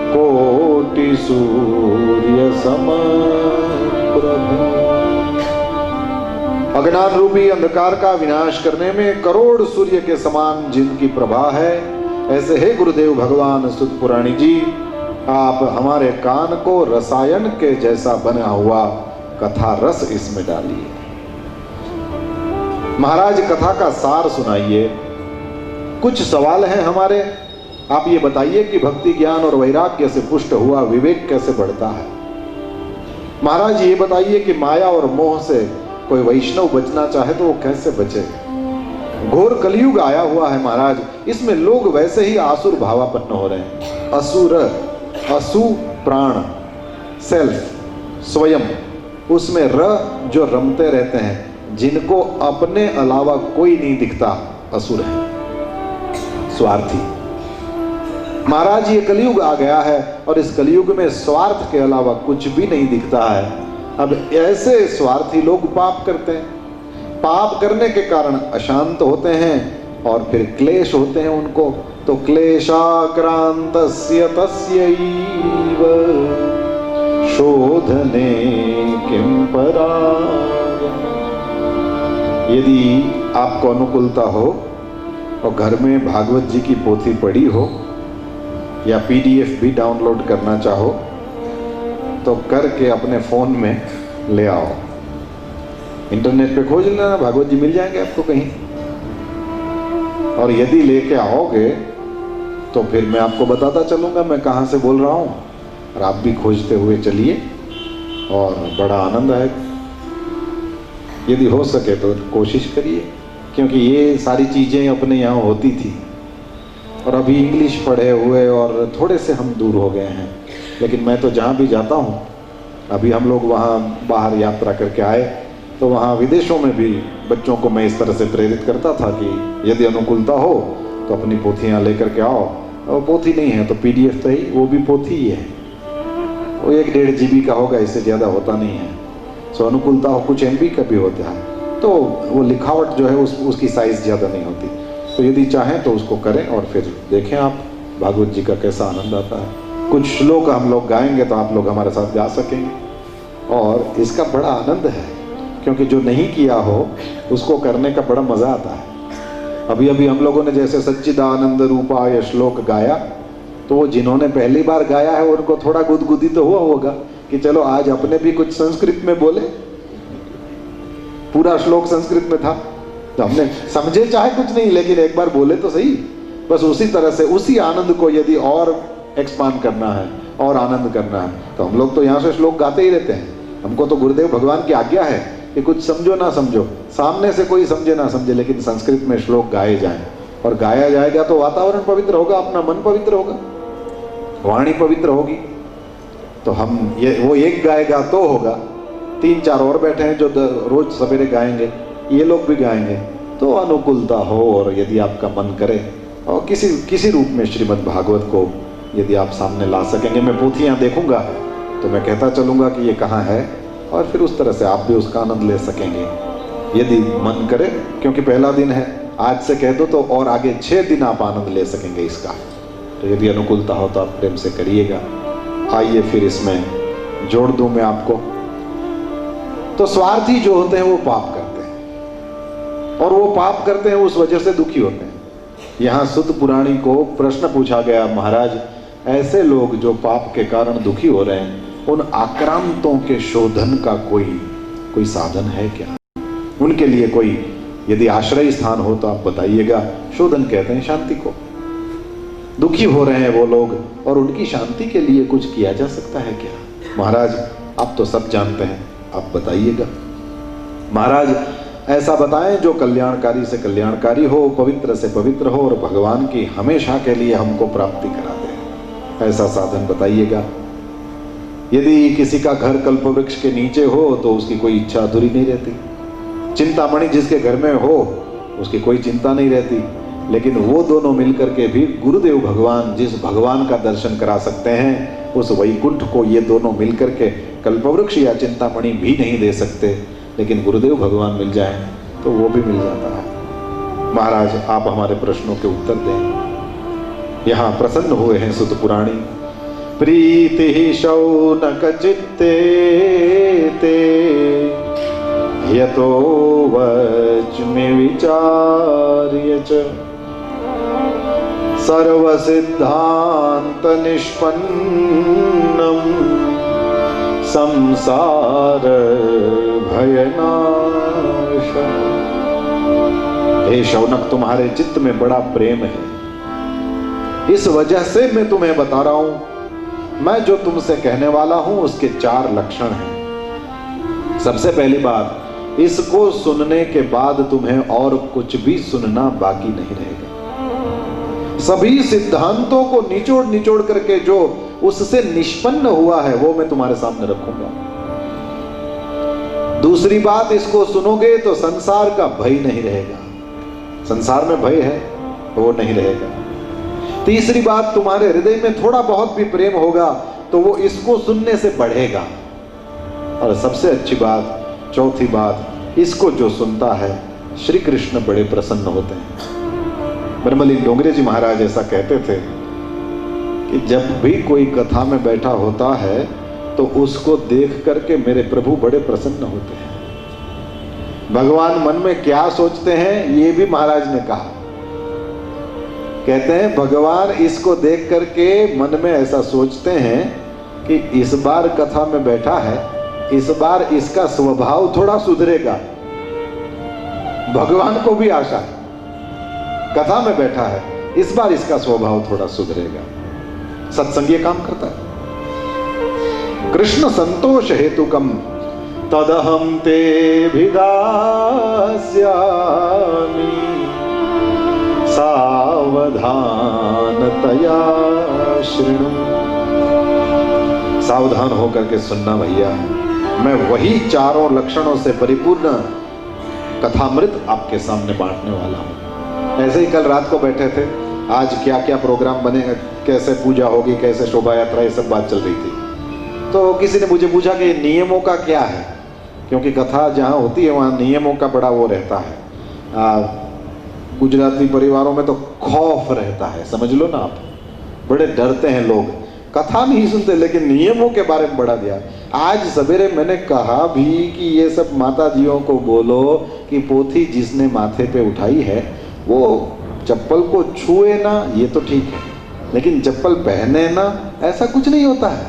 कोटि सूर्य समप्रभ। अज्ञान रूपी अंधकार का विनाश करने में करोड़ सूर्य के समान जिनकी प्रभा है, ऐसे हे गुरुदेव भगवान सुत पुराणी जी, आप हमारे कान को रसायन के जैसा बना हुआ कथा रस इसमें डालिए। महाराज कथा का सार सुनाइए। कुछ सवाल हैं हमारे, आप ये बताइए कि भक्ति ज्ञान और वैराग्य से पुष्ट हुआ विवेक कैसे बढ़ता है। महाराज ये बताइए कि माया और मोह से कोई वैष्णव बचना चाहे तो वो कैसे बचे। घोर कलयुग आया हुआ है महाराज, इसमें लोग वैसे ही आसुर भावापन्न हो रहे हैं। असुर, असु प्राण, सेल्फ, स्वयं, उसमें र जो रमते रहते हैं, जिनको अपने अलावा कोई नहीं दिखता, असुर है, स्वार्थी। महाराज ये कलयुग आ गया है और इस कलयुग में स्वार्थ के अलावा कुछ भी नहीं दिखता है। अब ऐसे स्वार्थी लोग पाप करते हैं, पाप करने के कारण अशांत होते हैं और फिर क्लेश होते हैं उनको। तो क्लेशाक्रांतस्य तस्यैव शोधने किं परायण। यदि आपको अनुकूलता हो और घर में भागवत जी की पोथी पड़ी हो या पीडीएफ भी डाउनलोड करना चाहो तो करके अपने फोन में ले आओ। इंटरनेट पे खोज लेना, भागवत जी मिल जाएंगे आपको कहीं। और यदि लेके आओगे तो फिर मैं आपको बताता चलूंगा मैं कहाँ से बोल रहा हूँ, और आप भी खोजते हुए चलिए और बड़ा आनंद आएगा। यदि हो सके तो कोशिश करिए, क्योंकि ये सारी चीज़ें अपने यहाँ होती थी और अभी इंग्लिश पढ़े हुए और थोड़े से हम दूर हो गए हैं। लेकिन मैं तो जहाँ भी जाता हूँ, अभी हम लोग वहाँ बाहर यात्रा करके आए तो वहाँ विदेशों में भी बच्चों को मैं इस तरह से प्रेरित करता था कि यदि अनुकूलता हो तो अपनी पोथियाँ लेकर के आओ। और पोथी नहीं है तो पीडीएफ तो ही, वो भी पोथी ही है, वो 1-1.5 GB का होगा, इससे ज़्यादा होता नहीं है। सो अनुकूलता हो कुछ MB का भी होता है, तो वो लिखावट जो है उसकी साइज़ ज़्यादा नहीं होती। तो यदि चाहें तो उसको करें और फिर देखें आप भागवत जी का कैसा आनंद आता है। कुछ श्लोक हम लोग गाएंगे तो आप लोग हमारे साथ गा सकेंगे और इसका बड़ा आनंद है, क्योंकि जो नहीं किया हो उसको करने का बड़ा मज़ा आता है। अभी अभी हम लोगों ने जैसे सच्चिदानंद रूपाय श्लोक गाया, तो वो जिन्होंने पहली बार गाया है उनको थोड़ा गुदगुदी तो हुआ होगा कि चलो आज अपने भी कुछ संस्कृत में बोले। पूरा श्लोक संस्कृत में था तो हमने समझे चाहे कुछ नहीं, लेकिन एक बार बोले तो सही। बस उसी तरह से उसी आनंद को यदि और एक्सपांड करना है और आनंद करना है तो हम लोग तो यहाँ से श्लोक गाते ही रहते हैं। हमको तो गुरुदेव भगवान की आज्ञा है कि कुछ समझो ना समझो, सामने से कोई समझे ना समझे, लेकिन संस्कृत में श्लोक गाए जाएं। और गाया जाएगा तो वातावरण पवित्र होगा, अपना मन पवित्र होगा, वाणी पवित्र होगी। तो हम वो एक गाएगा तो होगा, 3-4 और बैठे हैं जो रोज सवेरे गाएंगे, ये लोग भी गाएंगे, तो अनुकूलता हो। और यदि आपका मन करे और किसी रूप में श्रीमद् भागवत को यदि आप सामने ला सकेंगे, मैं पोथियाँ देखूंगा तो मैं कहता चलूंगा कि ये कहाँ है, और फिर उस तरह से आप भी उसका आनंद ले सकेंगे यदि मन करे। क्योंकि पहला दिन है, आज से कह दो तो और आगे 6 दिन आप आनंद ले सकेंगे इसका। तो यदि अनुकूलता हो तो आप प्रेम से करिएगा। आइए फिर इसमें जोड़ दूं मैं आपको। तो स्वार्थी जो होते हैं वो पाप करते हैं, और वो पाप करते हैं उस वजह से दुखी होते हैं। यहाँ सुत पुराणी को प्रश्न पूछा गया, महाराज ऐसे लोग जो पाप के कारण दुखी हो रहे हैं, उन आक्रांतों के शोधन का कोई साधन है क्या? उनके लिए कोई यदि आश्रय स्थान हो तो आप बताइएगा। शोधन कहते हैं शांति को। दुखी हो रहे हैं वो लोग और उनकी शांति के लिए कुछ किया जा सकता है क्या? महाराज आप तो सब जानते हैं, आप बताइएगा। महाराज ऐसा बताएं जो कल्याणकारी से कल्याणकारी हो, पवित्र से पवित्र हो और भगवान की हमेशा के लिए हमको प्राप्ति करा दे। ऐसा साधन बताइएगा। यदि किसी का घर कल्पवृक्ष के नीचे हो तो उसकी कोई इच्छा अधूरी नहीं रहती। चिंतामणि जिसके घर में हो उसकी कोई चिंता नहीं रहती। लेकिन वो दोनों मिलकर के भी गुरुदेव भगवान, जिस भगवान का दर्शन करा सकते हैं, उस वैकुंठ को ये दोनों मिलकर के कल्पवृक्ष या चिंतामणि भी नहीं दे सकते। लेकिन गुरुदेव भगवान मिल जाए तो वो भी मिल जाता है। महाराज आप हमारे प्रश्नों के उत्तर दें। यहाँ प्रसन्न हुए हैं सुत पुराणी। प्रीति शौनक चित्ते ते यतो वच्मि विचार्य च सर्व सिद्धांत निष्पन्नम संसार भयनाश। हे शौनक, तुम्हारे चित्त में बड़ा प्रेम है, इस वजह से मैं तुम्हें बता रहा हूं। मैं जो तुमसे कहने वाला हूं उसके 4 लक्षण हैं। सबसे पहली बात, इसको सुनने के बाद तुम्हें और कुछ भी सुनना बाकी नहीं रहेगा। सभी सिद्धांतों को निचोड़ निचोड़ करके जो उससे निष्पन्न हुआ है वो मैं तुम्हारे सामने रखूंगा। दूसरी बात, इसको सुनोगे तो संसार का भय नहीं रहेगा। संसार में भय है वो नहीं रहेगा। तीसरी बात, तुम्हारे हृदय में थोड़ा बहुत भी प्रेम होगा तो वो इसको सुनने से बढ़ेगा। और सबसे अच्छी बात, चौथी बात, इसको जो सुनता है श्री कृष्ण बड़े प्रसन्न होते हैं। ब्रह्मलीन डोंगरे जी महाराज ऐसा कहते थे कि जब भी कोई कथा में बैठा होता है तो उसको देख करके मेरे प्रभु बड़े प्रसन्न होते हैं। भगवान मन में क्या सोचते हैं ये भी महाराज ने कहा। कहते हैं भगवान इसको देख करके मन में ऐसा सोचते हैं कि इस बार कथा में बैठा है, इस बार इसका स्वभाव थोड़ा सुधरेगा। भगवान को भी आशा है, कथा में बैठा है, इस बार इसका स्वभाव थोड़ा सुधरेगा। सत्संग ये काम करता है। कृष्ण संतोष हेतुकम तदहम ते भिदास्यामि सावधानतया शृणु। सावधान होकर के सुनना भैया, मैं वही 4 लक्षणों से परिपूर्ण कथामृत आपके सामने बांटने वाला हूं। ऐसे ही कल रात को बैठे थे, आज क्या क्या प्रोग्राम बनेगा, कैसे पूजा होगी, कैसे शोभा यात्रा, ये सब बात चल रही थी। तो किसी ने मुझे पूछा कि नियमों का क्या है, क्योंकि कथा जहाँ होती है वहाँ नियमों का बड़ा वो रहता है। गुजराती परिवारों में तो खौफ रहता है, समझ लो ना आप, बड़े डरते हैं लोग, कथा नहीं सुनते लेकिन नियमों के बारे में बड़ा दिया। आज सवेरे मैंने कहा भी कि ये सब माता जियों को बोलो कि पोथी जिसने माथे पे उठाई है वो चप्पल को छुए ना, ये तो ठीक है, लेकिन चप्पल पहने ना, ऐसा कुछ नहीं होता है।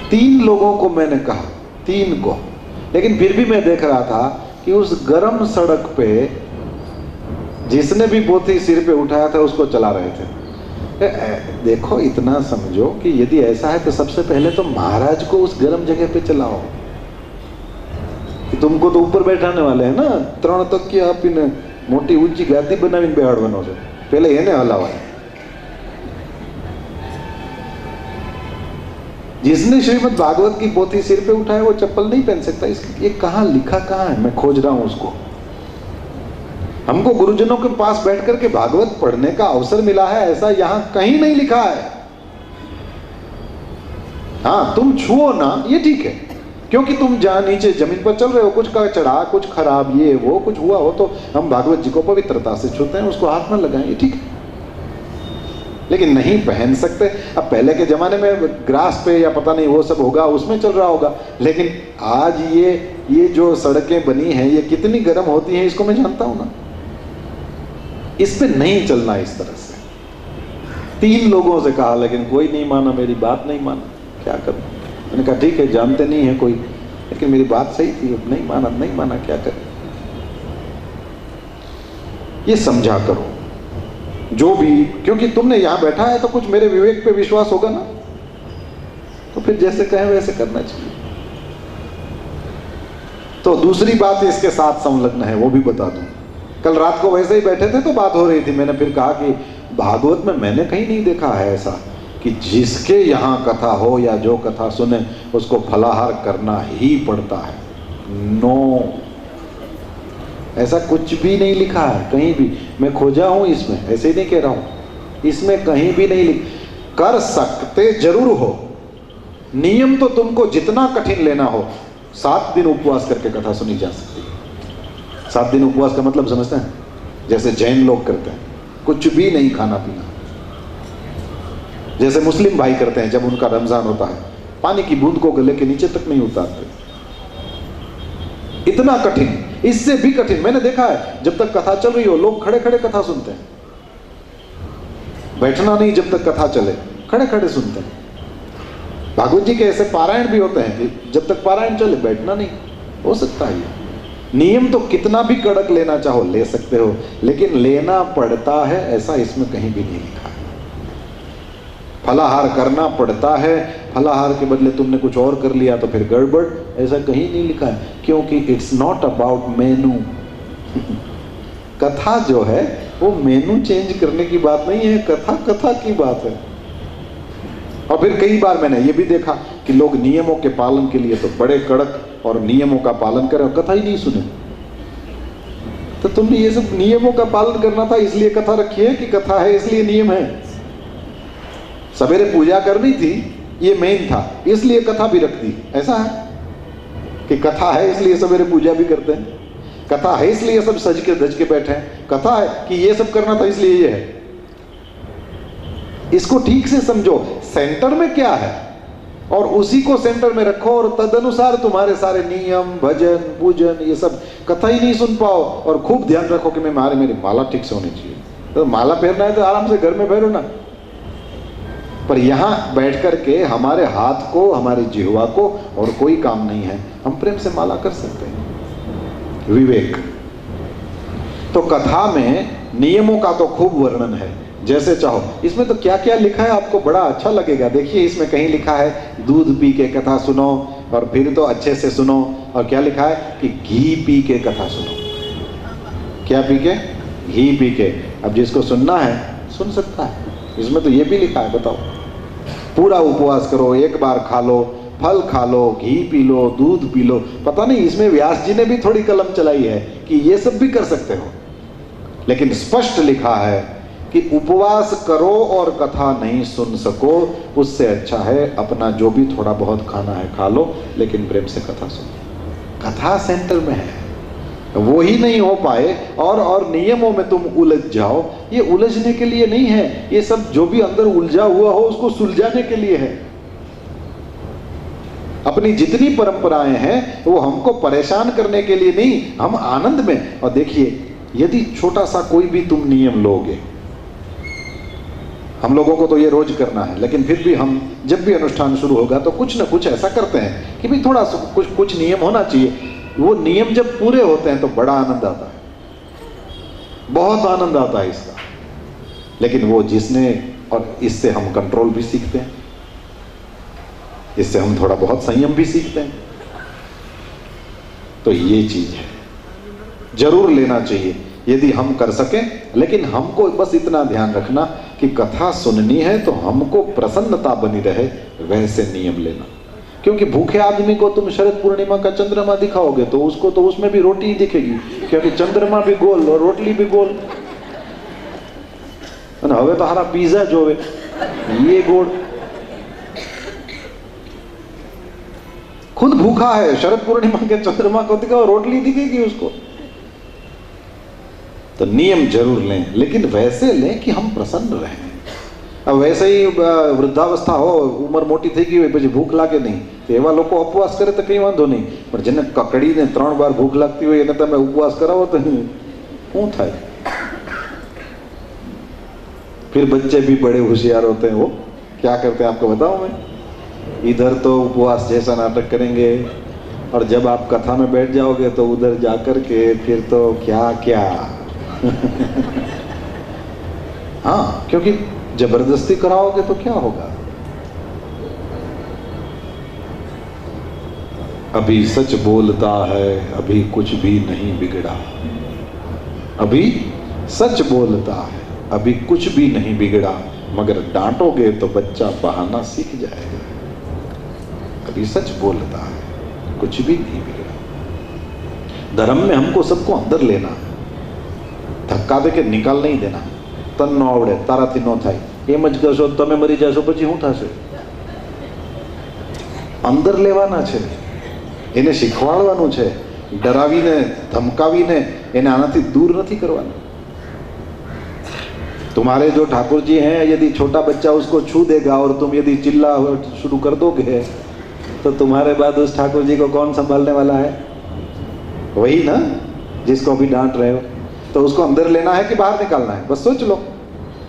3 लोगों को मैंने कहा, 3 को, लेकिन फिर भी मैं देख रहा था कि उस गर्म सड़क पे जिसने भी पोथी सिर पे उठाया था उसको चला रहे थे। देखो, इतना समझो कि यदि ऐसा है तो सबसे पहले तो महाराज को उस गर्म जगह पे चलाओ। तुमको तो ऊपर बैठाने वाले हैं ना, 3 तकिया आपने मोटी ऊंची गादी बनावीने बेहाडવાનો છે, पहले એને हलावाय। जिसने श्रीमद् भागवत की पोथी सिर पे उठाए वो चप्पल नहीं पहन सकता। ये कहाँ लिखा, कहाँ है, मैं खोज रहा हूं उसको। हमको गुरुजनों के पास बैठ करके भागवत पढ़ने का अवसर मिला है, ऐसा यहां कहीं नहीं लिखा है। हाँ, तुम छुओ ना, ये ठीक है, क्योंकि तुम जहां नीचे जमीन पर चल रहे हो, कुछ का चढ़ा, कुछ खराब, ये वो कुछ हुआ हो तो हम भागवत जी को पवित्रता से छूते हैं, उसको हाथ में लगाएं, ये ठीक है, लेकिन नहीं पहन सकते। अब पहले के जमाने में ग्रास पे या पता नहीं वो सब होगा, उसमें चल रहा होगा, लेकिन आज ये जो सड़कें बनी हैं ये कितनी गर्म होती हैं इसको मैं जानता हूं ना। इस पे नहीं चलना इस तरह से। 3 लोगों से कहा लेकिन कोई नहीं माना, मेरी बात नहीं माना, क्या करूं। मैंने कहा ठीक है, जानते नहीं है कोई, लेकिन मेरी बात सही थी, नहीं माना, क्या करें। ये समझा करो जो भी, क्योंकि तुमने यहां बैठा है तो कुछ मेरे विवेक पे विश्वास होगा ना, तो फिर जैसे कहें वैसे करना चाहिए। तो दूसरी बात इसके साथ संलग्न है, वो भी बता दूं। कल रात को वैसे ही बैठे थे तो बात हो रही थी, मैंने फिर कहा कि भागवत में मैंने कहीं नहीं देखा है ऐसा कि जिसके यहाँ कथा हो या जो कथा सुने उसको फलाहार करना ही पड़ता है। नो, ऐसा कुछ भी नहीं लिखा है कहीं भी। मैं खोजा हूं इसमें, ऐसे ही नहीं कह रहा हूं, इसमें कहीं भी नहीं कर सकते जरूर हो। नियम तो तुमको जितना कठिन लेना हो, 7 दिन उपवास करके कथा सुनी जा सकती है। 7 दिन उपवास का मतलब समझते हैं? जैसे जैन लोग करते हैं, कुछ भी नहीं खाना पीना। जैसे मुस्लिम भाई करते हैं, जब उनका रमजान होता है पानी की बूंद को गले के नीचे तक नहीं उतारते। इतना कठिन, इससे भी कठिन मैंने देखा है। जब तक कथा चल रही हो लोग खड़े खड़े कथा सुनते हैं, बैठना नहीं जब तक कथा चले, खड़े खड़े सुनते हैं। भागवत जी के ऐसे पारायण भी होते हैं कि जब तक पारायण चले बैठना नहीं। हो सकता है नियम तो कितना भी कड़क लेना चाहो ले सकते हो, लेकिन लेना पड़ता है ऐसा इसमें कहीं भी नहीं लिखा है। फलाहार करना पड़ता है, फलाहार के बदले तुमने कुछ और कर लिया तो फिर गड़बड़, ऐसा कहीं नहीं लिखा है। क्योंकि इट्स नॉट अबाउट मेनू। कथा जो है वो मेनू चेंज करने की बात नहीं है, कथा कथा की बात है। और फिर कई बार मैंने ये भी देखा कि लोग नियमों के पालन के लिए तो बड़े कड़क और नियमों का पालन करें और कथा ही नहीं सुने। तो तुमने ये सब नियमों का पालन करना था इसलिए कथा रखी है कि कथा है इसलिए नियम है? सवेरे पूजा करनी थी ये मेन था, इसलिए कथा भी रख दी। ऐसा है कि कथा है इसलिए सवेरे पूजा भी करते हैं, कथा है इसलिए सब सज के धज के बैठे हैं, कथा है कि ये सब करना था इसलिए ये है। इसको ठीक से समझो, सेंटर में क्या है और उसी को सेंटर में रखो और तदनुसार तुम्हारे सारे नियम भजन पूजन ये सब। कथा ही नहीं सुन पाओ और खूब ध्यान रखो कि मेरी माला ठीक से होनी चाहिए। तो माला फेरना है तो आराम से घर में फेरो ना, पर यहां बैठ करके हमारे हाथ को हमारी जिह्वा को और कोई काम नहीं है, हम प्रेम से माला कर सकते हैं। विवेक तो कथा में नियमों का तो खूब वर्णन है, जैसे चाहो। इसमें तो क्या क्या लिखा है आपको बड़ा अच्छा लगेगा। देखिए इसमें कहीं लिखा है दूध पी के कथा सुनो और फिर तो अच्छे से सुनो, और क्या लिखा है कि घी पी के कथा सुनो। क्या पी के? घी पी के। अब जिसको सुनना है सुन सकता है। इसमें तो ये भी लिखा है, बताओ। पूरा उपवास करो, एक बार खा लो, फल खा लो, घी पी लो, दूध पी लो। पता नहीं इसमें व्यास जी ने भी थोड़ी कलम चलाई है कि ये सब भी कर सकते हो, लेकिन स्पष्ट लिखा है कि उपवास करो और कथा नहीं सुन सको, उससे अच्छा है अपना जो भी थोड़ा बहुत खाना है खा लो, लेकिन प्रेम से कथा सुनो। कथा सेंटर में है, वो ही नहीं हो पाए और नियमों में तुम उलझ जाओ, ये उलझने के लिए नहीं है। ये सब जो भी अंदर उलझा हुआ हो उसको सुलझाने के लिए है। अपनी जितनी परंपराएं हैं वो हमको परेशान करने के लिए नहीं, हम आनंद में। और देखिए यदि छोटा सा कोई भी तुम नियम लोगे, हम लोगों को तो ये रोज करना है, लेकिन फिर भी हम जब भी अनुष्ठान शुरू होगा तो कुछ ना कुछ ऐसा करते हैं कि भाई थोड़ा कुछ नियम होना चाहिए। वो नियम जब पूरे होते हैं तो बड़ा आनंद आता है, बहुत आनंद आता है इसका। लेकिन वो जिसने, और इससे हम कंट्रोल भी सीखते हैं, इससे हम थोड़ा बहुत संयम भी सीखते हैं। तो ये चीज है, जरूर लेना चाहिए यदि हम कर सकें। लेकिन हमको बस इतना ध्यान रखना कि कथा सुननी है तो हमको प्रसन्नता बनी रहे, वैसे नियम लेना। क्योंकि भूखे आदमी को तुम शरद पूर्णिमा का चंद्रमा दिखाओगे तो उसको तो उसमें भी रोटी ही दिखेगी, क्योंकि चंद्रमा भी गोल और रोटली भी गोल। हवे तो हारा पिज्जा जो है ये गोल। खुद भूखा है, शरद पूर्णिमा के चंद्रमा को दिखाओ, रोटली दिखेगी उसको। तो नियम जरूर लें, लेकिन वैसे लें कि हम प्रसन्न रहें। अब वैसे ही वृद्धावस्था हो, उम्र मोटी થઈ ગઈ હોય પછી ભૂખ લાગે નહીં, તો એવા લોકો ઉપવાસ કરે તો કંઈ વાંધો નહીં, પણ જેને કકડીને 3 વાર ભૂખ લાગતી હોય એને તમે ઉપવાસ કરાવો તો શું થાય? फिर बच्चे भी बड़े होशियार होते हैं, वो क्या करते हैं आपको बताऊं मैं? इधर तो उपवास जैसा नाटक करेंगे और जब आप कथा में बैठ जाओगे तो उधर जाकर के फिर तो क्या क्या हाँ, क्योंकि जबरदस्ती कराओगे तो क्या होगा? अभी सच बोलता है, अभी कुछ भी नहीं बिगड़ा। अभी सच बोलता है, अभी कुछ भी नहीं बिगड़ा। मगर डांटोगे तो बच्चा बहाना सीख जाएगा। अभी सच बोलता है, कुछ भी नहीं बिगड़ा। धर्म में हमको सबको अंदर लेना, धक्का दे के निकाल नहीं देना। तन न आवड़े ताराथी न થાય, એમ જ કરશો તમે મરી જશો પછી શું થશે? અંદર લેવાના છે, એને શીખવાડવાનું છે, ડરાવીને ધમકાવીને એને આનાથી दूर નથી કરવાનું। तुम्हारे जो ठाकुर जी हैं, यदि छोटा बच्चा उसको छू देगा और तुम यदि चिल्ला शुरू कर दोगे तो तुम्हारे बाद उस ठाकुर जी को कौन संभालने वाला है? वही ना जिसको अभी डांट रहे हो। तो उसको अंदर लेना है कि बाहर निकालना है, बस सोच लो।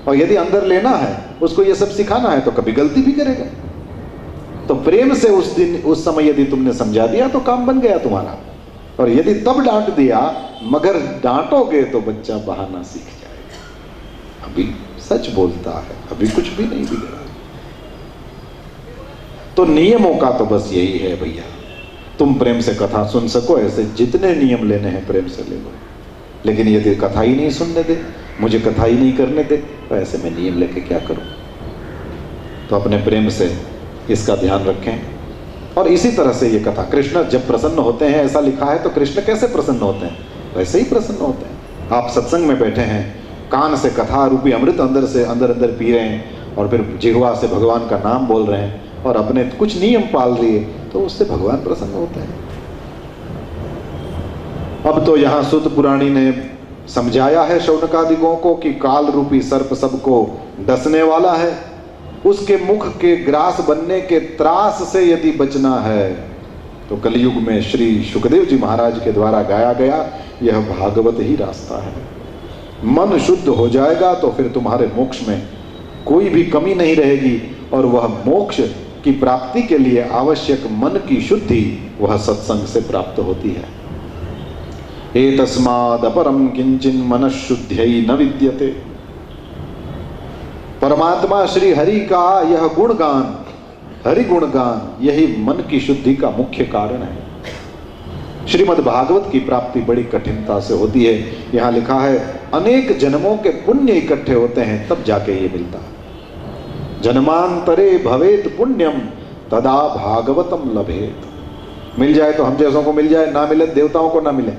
और यदि अंदर लेना है, उसको ये सब सिखाना है, तो कभी गलती भी करेगा। तो प्रेम से उस दिन उस समय यदि तुमने समझा दिया तो काम बन गया तुम्हारा। और यदि तब डांट दिया, मगर डांटोगे तो बच्चा बहाना सीख जाएगा। अभी सच बोलता है, अभी कुछ भी नहीं बिगड़ा। तो नियमों का तो बस यही है भैया, तुम प्रेम से कथा सुन सको, ऐसे जितने नियम लेने हैं प्रेम से ले लो। लेकिन यदि कथा ही नहीं सुनने दे, मुझे कथा ही नहीं करने दे, तो ऐसे में नियम लेके क्या करूं? तो अपने प्रेम से इसका ध्यान रखें। और इसी तरह से ये कथा, कृष्ण जब प्रसन्न होते हैं, ऐसा लिखा है, तो कृष्ण कैसे प्रसन्न होते हैं? वैसे ही प्रसन्न होते हैं। आप सत्संग में बैठे हैं, कान से कथा रूपी अमृत अंदर से अंदर पी रहे हैं, और फिर जिह्वा से भगवान का नाम बोल रहे हैं, और अपने कुछ नियम पाल लिए, तो उससे भगवान प्रसन्न होते हैं। अब तो यहाँ सुत पुराणी ने समझाया है शौनकादिकों को कि काल रूपी सर्प सबको डसने वाला है, उसके मुख के ग्रास बनने के त्रास से यदि बचना है तो कलयुग में श्री शुकदेव जी महाराज के द्वारा गाया गया यह भागवत ही रास्ता है। मन शुद्ध हो जाएगा तो फिर तुम्हारे मोक्ष में कोई भी कमी नहीं रहेगी, और वह मोक्ष की प्राप्ति के लिए आवश्यक मन की शुद्धि वह सत्संग से प्राप्त होती है। एतस्माद् अपरम किंचिन मनःशुद्ध्यै न विद्यते। परमात्मा श्री हरि का यह गुणगान, हरि गुणगान, यही मन की शुद्धि का मुख्य कारण है। श्रीमद् भागवत की प्राप्ति बड़ी कठिनता से होती है। यहाँ लिखा है अनेक जन्मों के पुण्य इकट्ठे होते हैं तब जाके ये मिलता है। जन्मांतरे भवेत पुण्यम तदा भागवतम लभेत। मिल जाए तो हम जैसों को मिल जाए, ना मिले देवताओं को ना मिले।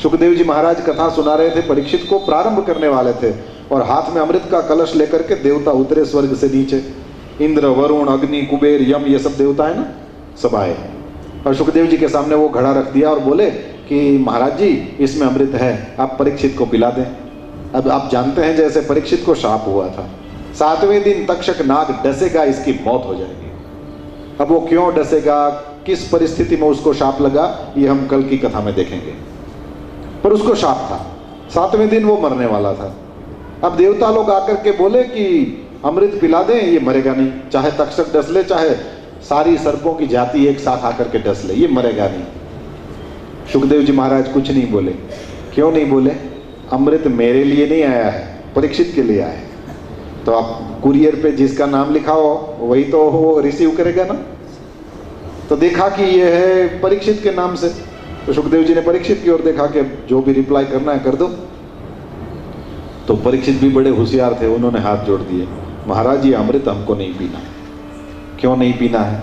सुखदेव जी महाराज कथा सुना रहे थे, परीक्षित को प्रारंभ करने वाले थे, और हाथ में अमृत का कलश लेकर के देवता उतरे स्वर्ग से नीचे। इंद्र, वरुण, अग्नि, कुबेर, यम, ये सब देवता है ना, सब आए। और सुखदेव जी के सामने वो घड़ा रख दिया और बोले कि महाराज जी इसमें अमृत है, आप परीक्षित को पिला दें। अब आप जानते हैं जैसे परीक्षित को शाप हुआ था, 7वें दिन तक्षक नाग डसेगा, इसकी मौत हो जाएगी। अब वो क्यों डसेगा, किस परिस्थिति में उसको शाप लगा, ये हम कल की कथा में देखेंगे। पर उसको शाप था, 7वें दिन वो मरने वाला था। अब देवता लोग आकर के बोले कि अमृत पिला दें, ये मरेगा नहीं, चाहे तक्षक डस ले, चाहे सारी सर्पों की जाति एक साथ आकर के डस ले, ये मरेगा नहीं। सुखदेव जी महाराज कुछ नहीं बोले। क्यों नहीं बोले? अमृत मेरे लिए नहीं आया है, परीक्षित के लिए आया है। तो आप कुरियर पे जिसका नाम लिखा हो वही तो वो रिसीव करेगा ना। तो देखा कि ये है परीक्षित के नाम से, तो सुखदेव जी ने परीक्षित की ओर देखा कि जो भी रिप्लाई करना है कर दो। तो परीक्षित भी बड़े होशियार थे, उन्होंने हाथ जोड़ दिए, महाराज ये अमृत हमको नहीं पीना है। क्यों नहीं पीना है?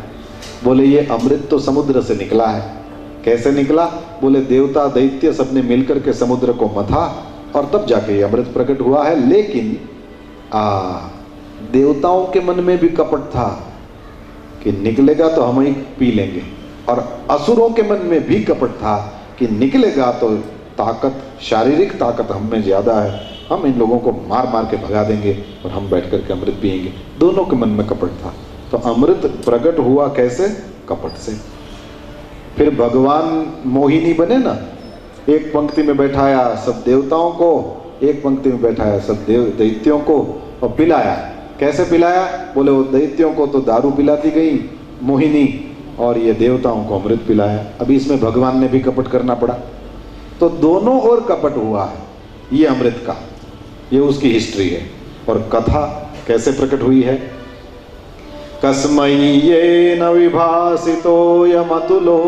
बोले ये अमृत तो समुद्र से निकला है। कैसे निकला? बोले देवता दैत्य सबने मिलकर के समुद्र को मथा और तब जाके ये अमृत प्रकट हुआ है। लेकिन देवताओं के मन में भी कपट था कि निकलेगा तो हम ही पी लेंगे, और असुरों के मन में भी कपट था कि निकलेगा तो ताकत, शारीरिक ताकत हम में ज्यादा है, हम इन लोगों को मार मार के भगा देंगे और हम बैठ करके अमृत पिएंगे। दोनों के मन में कपट था। तो अमृत प्रकट हुआ कैसे? कपट से। फिर भगवान मोहिनी बने ना, एक पंक्ति में बैठाया सब देवताओं को, एक पंक्ति में बैठाया सब दैत्यों को और पिलाया। कैसे पिलाया? बोले वो दैत्यों को तो दारू पिलाती गई मोहिनी, और ये देवताओं को अमृत पिलाया। अभी इसमें भगवान ने भी कपट करना पड़ा। तो दोनों ओर कपट हुआ है ये अमृत का, ये उसकी हिस्ट्री है। और कथा कैसे प्रकट हुई है? कस्मै येन विभासितो यमतुलो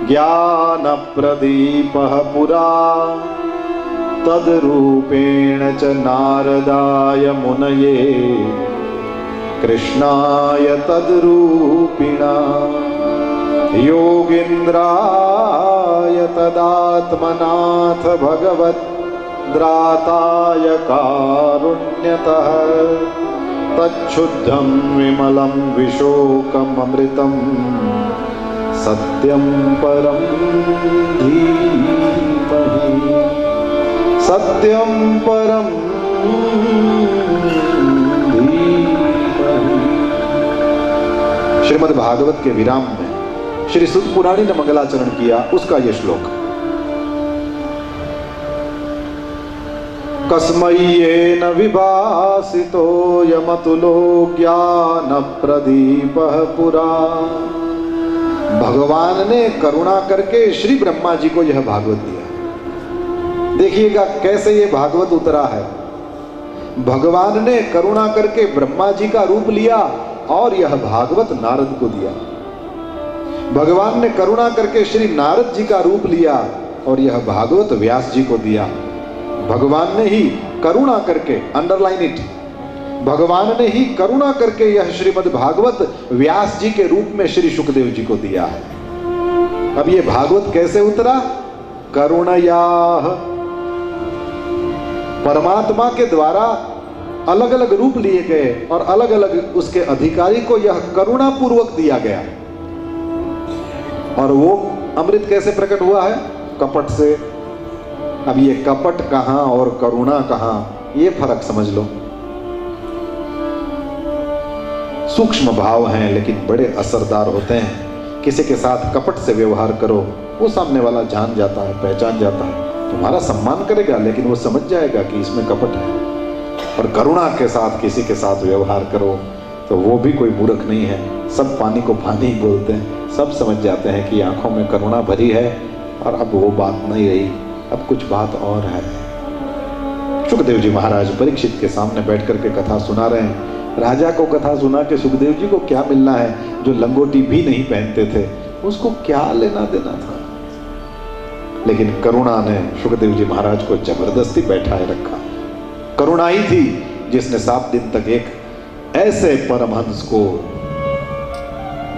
ज्ञान प्रदीपः पुरा तद्रूपेण च नारदाय मुनये कृष्णाय तद्रूपिणा योगीन्द्राय तदात्मनाथ भगवद्राताय कारुण्यतः तच्छुद्धं विमलं विशोकम् अमृतं सत्यं परं धीमहि सत्यं परं धीमहि। श्रीमद् भागवत के विराम में श्री सुत पुराणी ने मंगलाचरण किया, उसका यह श्लोक। कस्मय्येन विभासितो यमतुलो ज्ञान प्रदीपः पुरा। भगवान ने करुणा करके श्री ब्रह्मा जी को यह भागवत दिया। देखिएगा कैसे ये भागवत उतरा है। भगवान ने करुणा करके ब्रह्मा जी का रूप लिया और यह भागवत नारद को दिया। भगवान ने करुणा करके श्री नारद जी का रूप लिया और यह भागवत व्यास जी को दिया। भगवान ने ही करुणा करके, अंडरलाइन इट, भगवान ने ही करुणा करके यह श्रीमद् भागवत व्यास जी के रूप में श्री सुखदेव जी को दिया है। अब यह भागवत कैसे उतरा? करुणया। परमात्मा के द्वारा अलग अलग रूप लिए गए और अलग अलग उसके अधिकारी को यह करुणा पूर्वक दिया गया। और वो अमृत कैसे प्रकट हुआ है? कपट से। अब ये कपट कहां और करुणा कहां, ये फर्क समझ लो। सूक्ष्म भाव हैं लेकिन बड़े असरदार होते हैं। किसी के साथ कपट से व्यवहार करो, वो सामने वाला जान जाता है, पहचान जाता है, तुम्हारा सम्मान करेगा लेकिन वो समझ जाएगा कि इसमें कपट है। और करुणा के साथ किसी के साथ व्यवहार करो तो वो भी कोई मूर्ख नहीं है। सब पानी को पानी ही बोलते हैं, सब समझ जाते हैं कि आंखों में करुणा भरी है और अब वो बात नहीं रही, अब कुछ बात और है। सुखदेव जी महाराज परीक्षित के सामने बैठ करके कथा सुना रहे हैं। राजा को कथा सुना के सुखदेव जी को क्या मिलना है? जो लंगोटी भी नहीं पहनते थे उसको क्या लेना देना था? लेकिन करुणा ने सुखदेव जी महाराज को जबरदस्ती बैठाए रखा। करुणा ही थी जिसने 7 दिन तक एक ऐसे परमहंस को,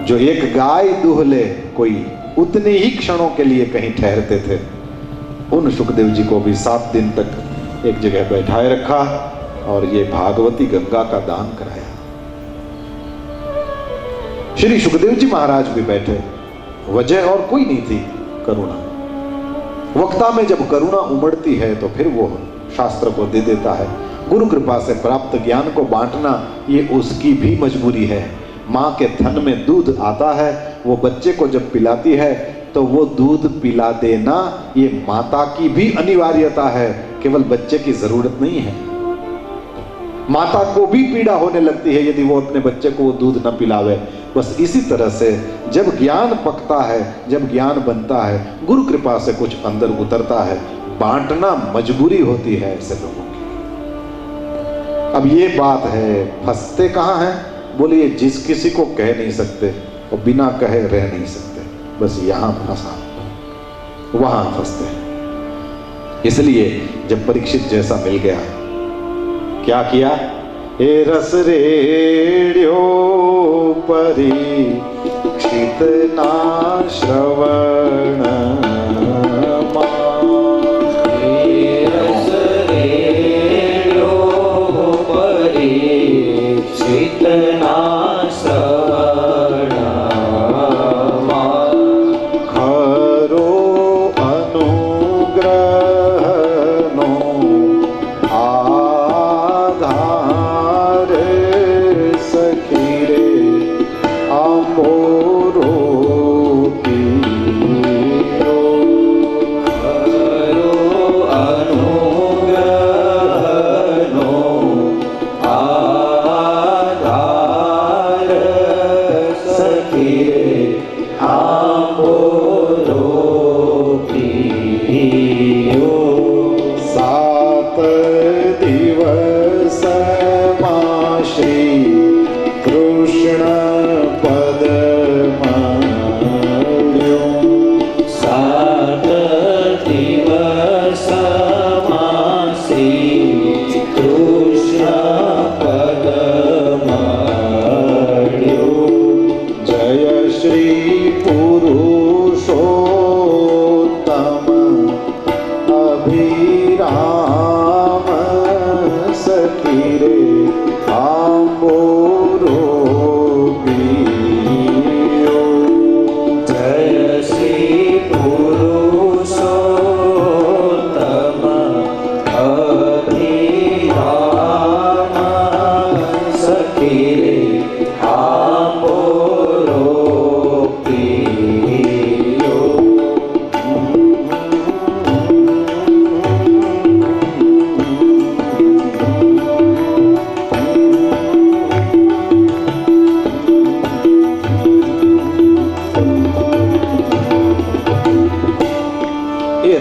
जो एक गाय दूहले कोई उतने ही क्षणों के लिए कहीं ठहरते थे, उन सुखदेव जी को भी 7 दिन तक एक जगह बैठाए रखा और ये भागवती गंगा का दान कराया। श्री सुखदेव जी महाराज भी बैठे, वजह और कोई नहीं थी, करुणा। वक्ता में जब करुणा उमड़ती है तो फिर वो शास्त्र को दे देता है। गुरु कृपा से प्राप्त ज्ञान को बांटना ये उसकी भी मजबूरी है। माँ के थन में दूध आता है, वो बच्चे को जब पिलाती है तो वो दूध पिला देना ये माता की भी अनिवार्यता है, केवल बच्चे की जरूरत नहीं है। माता को भी पीड़ा होने लगती है यदि वो अपने बच्चे को वो दूध न पिलावे। बस इसी तरह से जब ज्ञान पकता है, जब ज्ञान बनता है, गुरु कृपा से कुछ अंदर उतरता है, बांटना मजबूरी होती है ऐसे लोगों की। अब ये बात है, फंसते कहाँ हैं? बोलिए, जिस किसी को कह नहीं सकते और बिना कहे रह नहीं सकते, बस यहां फंसा, वहां फंसते हैं। इसलिए जब परीक्षित जैसा मिल गया, क्या किया? ए रस रेड्यो परीक्षित ना श्रवण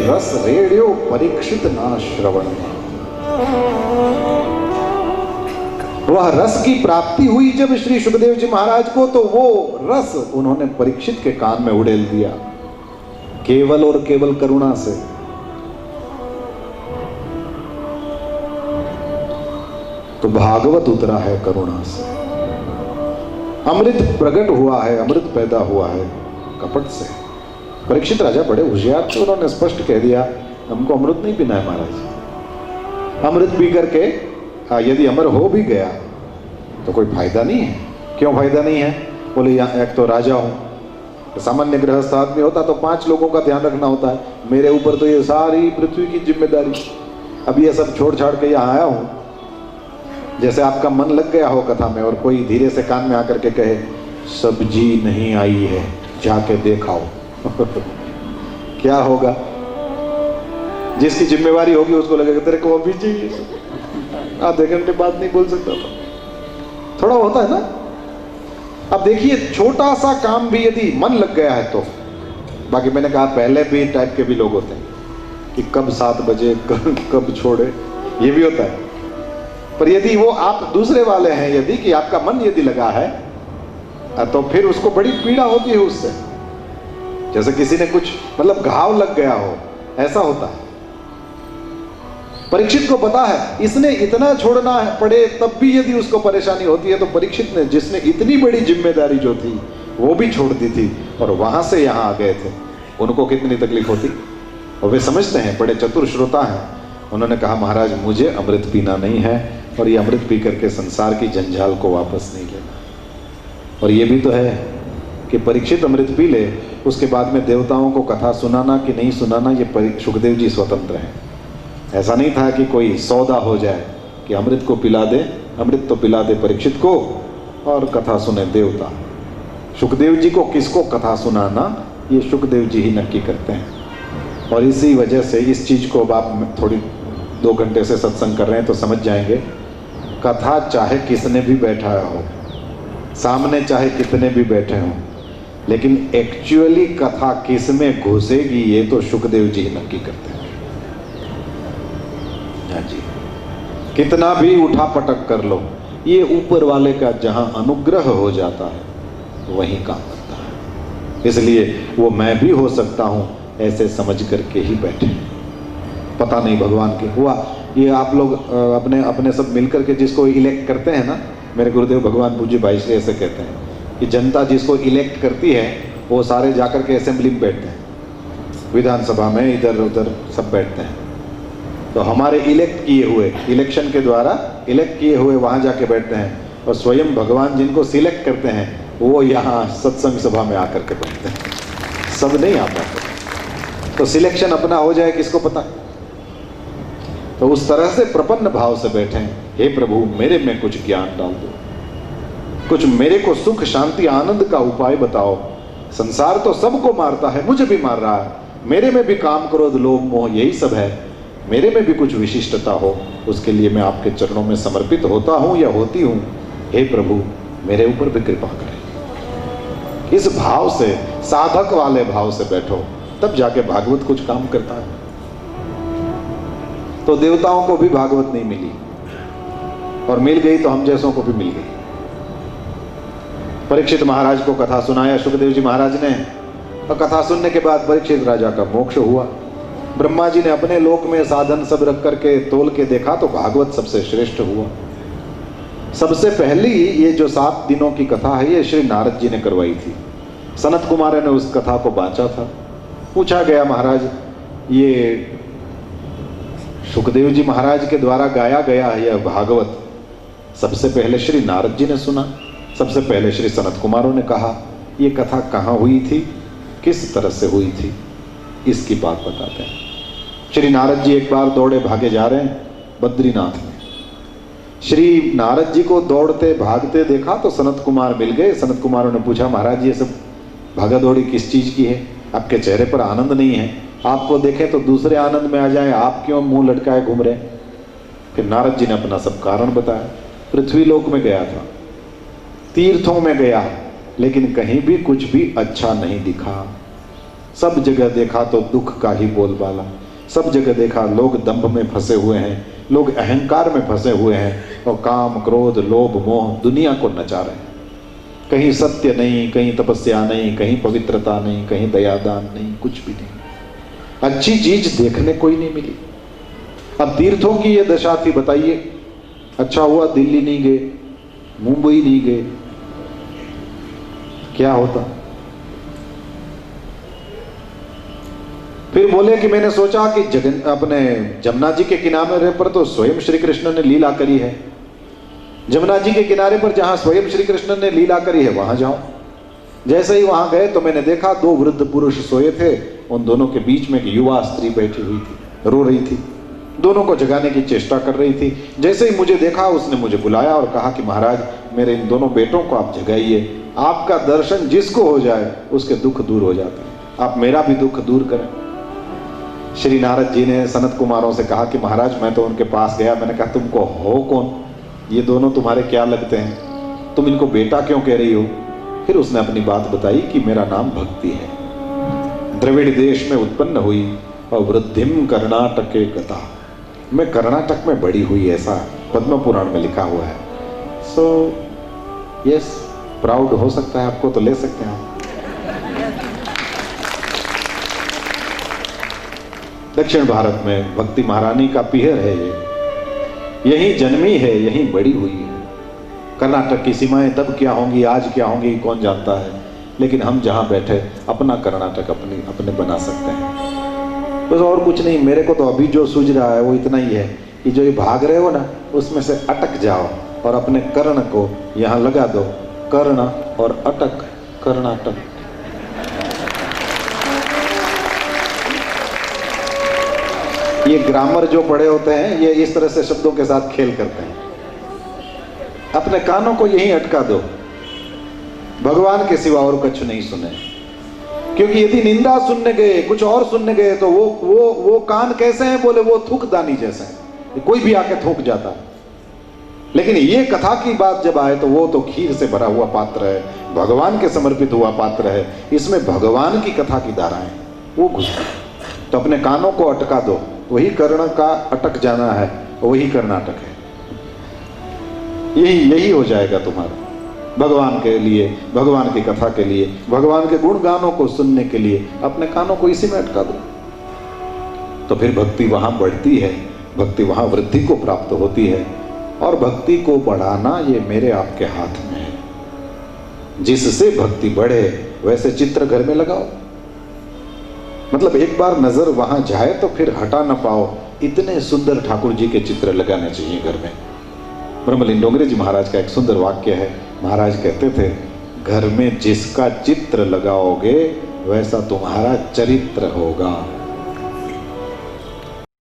रस रेड्यो परीक्षित ना श्रवण। वह रस की प्राप्ति हुई जब श्री सुखदेव जी महाराज को, तो वो रस उन्होंने परीक्षित के कान में उड़ेल दिया, केवल और केवल करुणा से। तो भागवत उतरा है करुणा से, अमृत प्रकट हुआ है, अमृत पैदा हुआ है कपट से। परीक्षित राजा बड़े होशियार थे, उन्होंने स्पष्ट कह दिया हमको अमृत नहीं पीना है महाराज। अमृत पी करके यदि अमर हो भी गया तो कोई फायदा नहीं है। क्यों फायदा नहीं है? बोले यहाँ एक तो राजा हूं, तो सामान्य गृहस्थ आदमी होता तो 5 लोगों का ध्यान रखना होता है, मेरे ऊपर तो ये सारी पृथ्वी की जिम्मेदारी। अब ये सब छोड़ छाड़ के यहाँ आया हूं। जैसे आपका मन लग गया हो कथा में और कोई धीरे से कान में आकर के कहे सब्जी नहीं आई है, जाके देखाओ क्या होगा? जिसकी जिम्मेवारी होगी उसको लगेगा तेरे को अभी चाहिए, आधे घंटे बाद नहीं बोल सकता था। थोड़ा होता है ना। अब देखिए छोटा सा काम भी यदि मन लग गया है तो, बाकी मैंने कहा पहले भी टाइप के भी लोग होते हैं कि कब 7 बजे कब छोड़े, ये भी होता है। पर यदि वो आप दूसरे वाले हैं, यदि कि आपका मन यदि लगा है तो फिर उसको बड़ी पीड़ा होती है उससे। जैसे किसी ने कुछ मतलब घाव लग गया हो, ऐसा होता है। परीक्षित को पता है इसने इतना छोड़ना पड़े तब भी यदि उसको परेशानी होती है, तो परीक्षित ने जिसने इतनी बड़ी जिम्मेदारी जो थी वो भी छोड़ दी थी और वहां से यहां आ गए थे, उनको कितनी तकलीफ होती। और वे समझते हैं, बड़े चतुर श्रोता हैं। उन्होंने कहा महाराज मुझे अमृत पीना नहीं है और ये अमृत पी करके संसार की जंजाल को वापस नहीं लेना। और ये भी तो है कि परीक्षित अमृत पी ले, उसके बाद में देवताओं को कथा सुनाना कि नहीं सुनाना ये सुखदेव जी स्वतंत्र हैं। ऐसा नहीं था कि कोई सौदा हो जाए कि अमृत को पिला दे, अमृत तो पिला दे परीक्षित को और कथा सुने देवता। सुखदेव जी को किसको कथा सुनाना ये सुखदेव जी ही नक्की करते हैं। और इसी वजह से इस चीज़ को अब आप थोड़ी 2 घंटे से सत्संग कर रहे हैं तो समझ जाएंगे, कथा चाहे किसने भी बैठाया हो, सामने चाहे कितने भी बैठे हों, लेकिन एक्चुअली कथा किस में घुसेगी ये तो सुखदेव जी ही नक्की करते हैं। हाँ जी, कितना भी उठा पटक कर लो, ये ऊपर वाले का जहां अनुग्रह हो जाता है वहीं काम करता है। इसलिए वो मैं भी हो सकता हूं ऐसे समझ करके ही बैठे। पता नहीं भगवान के हुआ ये आप लोग अपने अपने सब मिलकर के जिसको इलेक्ट करते हैं ना, मेरे गुरुदेव भगवान पूज्य भाई से ऐसे कहते हैं कि जनता जिसको इलेक्ट करती है वो सारे जाकर के असेंबली में बैठते हैं, विधानसभा में इधर उधर सब बैठते हैं। तो हमारे इलेक्ट किए हुए, इलेक्शन के द्वारा इलेक्ट किए हुए वहाँ जाके बैठते हैं और स्वयं भगवान जिनको सिलेक्ट करते हैं वो यहाँ सत्संग सभा में आकर के बैठते हैं। सब नहीं आ पाते, तो सिलेक्शन अपना हो जाए किसको पता। तो उस तरह से प्रपन्न भाव से बैठे, हे प्रभु मेरे में कुछ ज्ञान डाल दो, कुछ मेरे को सुख शांति आनंद का उपाय बताओ। संसार तो सबको मारता है, मुझे भी मार रहा है, मेरे में भी काम क्रोध लोभ मोह यही सब है, मेरे में भी कुछ विशिष्टता हो, उसके लिए मैं आपके चरणों में समर्पित होता हूँ या होती हूँ। हे प्रभु मेरे ऊपर भी कृपा करें। इस भाव से, साधक वाले भाव से बैठो, तब जाके भागवत कुछ काम करता है। तो देवताओं को भी भागवत नहीं मिली और मिल गई तो हम जैसों को भी मिल गई। परीक्षित महाराज को कथा सुनाया सुखदेव जी महाराज ने, और कथा सुनने के बाद परीक्षित राजा का मोक्ष हुआ। ब्रह्मा जी ने अपने लोक में साधन सब रख करके तोल के देखा तो भागवत सबसे श्रेष्ठ हुआ। सबसे पहली ये जो 7 दिनों की कथा है ये श्री नारद जी ने करवाई थी। सनत कुमार ने उस कथा को बांचा था। पूछा गया महाराज ये सुखदेव जी महाराज के द्वारा गाया गया है यह भागवत सबसे पहले श्री नारद जी ने सुना, सबसे पहले श्री सनत कुमारों ने कहा ये कथा कहाँ हुई थी, किस तरह से हुई थी, इसकी बात बताते हैं। श्री नारद जी एक बार दौड़े भागे जा रहे हैं बद्रीनाथ में। श्री नारद जी को दौड़ते भागते देखा तो सनत कुमार मिल गए। सनत कुमारों ने पूछा महाराज ये सब भागा दौड़ी किस चीज की है, आपके चेहरे पर आनंद नहीं है, आपको देखें तो दूसरे आनंद में आ जाए, आप क्यों मुंह लटकाए घूम रहे। फिर नारद जी ने अपना सब कारण बताया। पृथ्वी लोक में गया था, तीर्थों में गया, लेकिन कहीं भी कुछ भी अच्छा नहीं दिखा। सब जगह देखा तो दुख का ही बोलबाला, सब जगह देखा लोग दंभ में फंसे हुए हैं, लोग अहंकार में फंसे हुए हैं और काम क्रोध लोभ मोह दुनिया को नचा रहे हैं। कहीं सत्य नहीं, कहीं तपस्या नहीं, कहीं पवित्रता नहीं, कहीं दयादान नहीं, कुछ भी नहीं। अच्छी चीज देखने कोई नहीं मिली। अब तीर्थों की ये दशा थी, बताइए अच्छा हुआ दिल्ली नहीं गए, मुंबई नहीं गए, क्या होता। फिर बोले कि मैंने सोचा कि अपने जमुना जी के किनारे पर तो स्वयं श्री कृष्ण ने लीला करी है, जमुना जी के किनारे पर जहां स्वयं श्री कृष्ण ने लीला करी है वहां जाऊं। जैसे ही वहां गए तो मैंने देखा दो वृद्ध पुरुष सोए थे, उन दोनों के बीच में एक युवा स्त्री बैठी हुई थी, रो रही थी, दोनों को जगाने की चेष्टा कर रही थी। जैसे ही मुझे देखा उसने मुझे बुलाया और कहा कि महाराज मेरे इन दोनों बेटों को आप जगाइए, आपका दर्शन जिसको हो जाए उसके दुख दूर हो जाते हैं, आप मेरा भी दुख दूर करें। श्री नारद जी ने सनत कुमारों से कहा कि महाराज मैं तो उनके पास गया, मैंने कहा तुमको हो कौन, ये दोनों तुम्हारे क्या लगते हैं, तुम इनको बेटा क्यों कह रही हो। फिर उसने अपनी बात बताई कि मेरा नाम भक्ति है, द्रविड़ देश में उत्पन्न हुई और वृद्धिम कर्नाटके गता, मैं कर्नाटक में बड़ी हुई, ऐसा पद्म पुराण में लिखा हुआ है। सो यस, प्राउड हो सकता है आपको, तो ले सकते हैं आप। दक्षिण भारत में भक्ति महारानी का पीहर है ये, यहीं जन्मी है, यहीं बड़ी हुई है। कर्नाटक की सीमाएं तब क्या होंगी आज क्या होंगी कौन जानता है, लेकिन हम जहां बैठे अपना कर्नाटक अपने बना सकते हैं। बस और कुछ नहीं, मेरे को तो अभी जो सूझ रहा है वो इतना ही है कि जो ये भाग रहे हो ना उसमें से अटक जाओ और अपने कर्ण को यहां लगा दो, कर्ण और अटक कर्नाटक। ये ग्रामर जो पढ़े होते हैं ये इस तरह से शब्दों के साथ खेल करते हैं। अपने कानों को यहीं अटका दो, भगवान के सिवा और कुछ नहीं सुने, क्योंकि यदि निंदा सुनने गए, कुछ और सुनने गए तो वो कान कैसे हैं, बोले वो थूकदानी जैसे हैं, कोई भी आके थूक जाता है। लेकिन ये कथा की बात जब आए तो वो तो खीर से भरा हुआ पात्र है, भगवान के समर्पित हुआ पात्र है, इसमें भगवान की कथा की धाराएं वो घुस, तो अपने कानों को अटका दो, वही कर्ण का अटक जाना है, वही कर्नाटक है, यही हो जाएगा तुम्हारा। भगवान के लिए, भगवान की कथा के लिए, भगवान के गुण गानों को सुनने के लिए अपने कानों को इसी में अटका दो, तो फिर भक्ति वहां बढ़ती है, भक्ति वहां वृद्धि को प्राप्त होती है। और भक्ति को बढ़ाना ये मेरे आपके हाथ में है। जिससे भक्ति बढ़े वैसे चित्र घर में लगाओ, मतलब एक बार नजर वहां जाए तो फिर हटा ना पाओ, इतने सुंदर ठाकुर जी के चित्र लगाने चाहिए घर में। ब्रह्मलीन डोंगरे जी महाराज का एक सुंदर वाक्य है, महाराज कहते थे घर में जिसका चित्र लगाओगे वैसा तुम्हारा चरित्र होगा।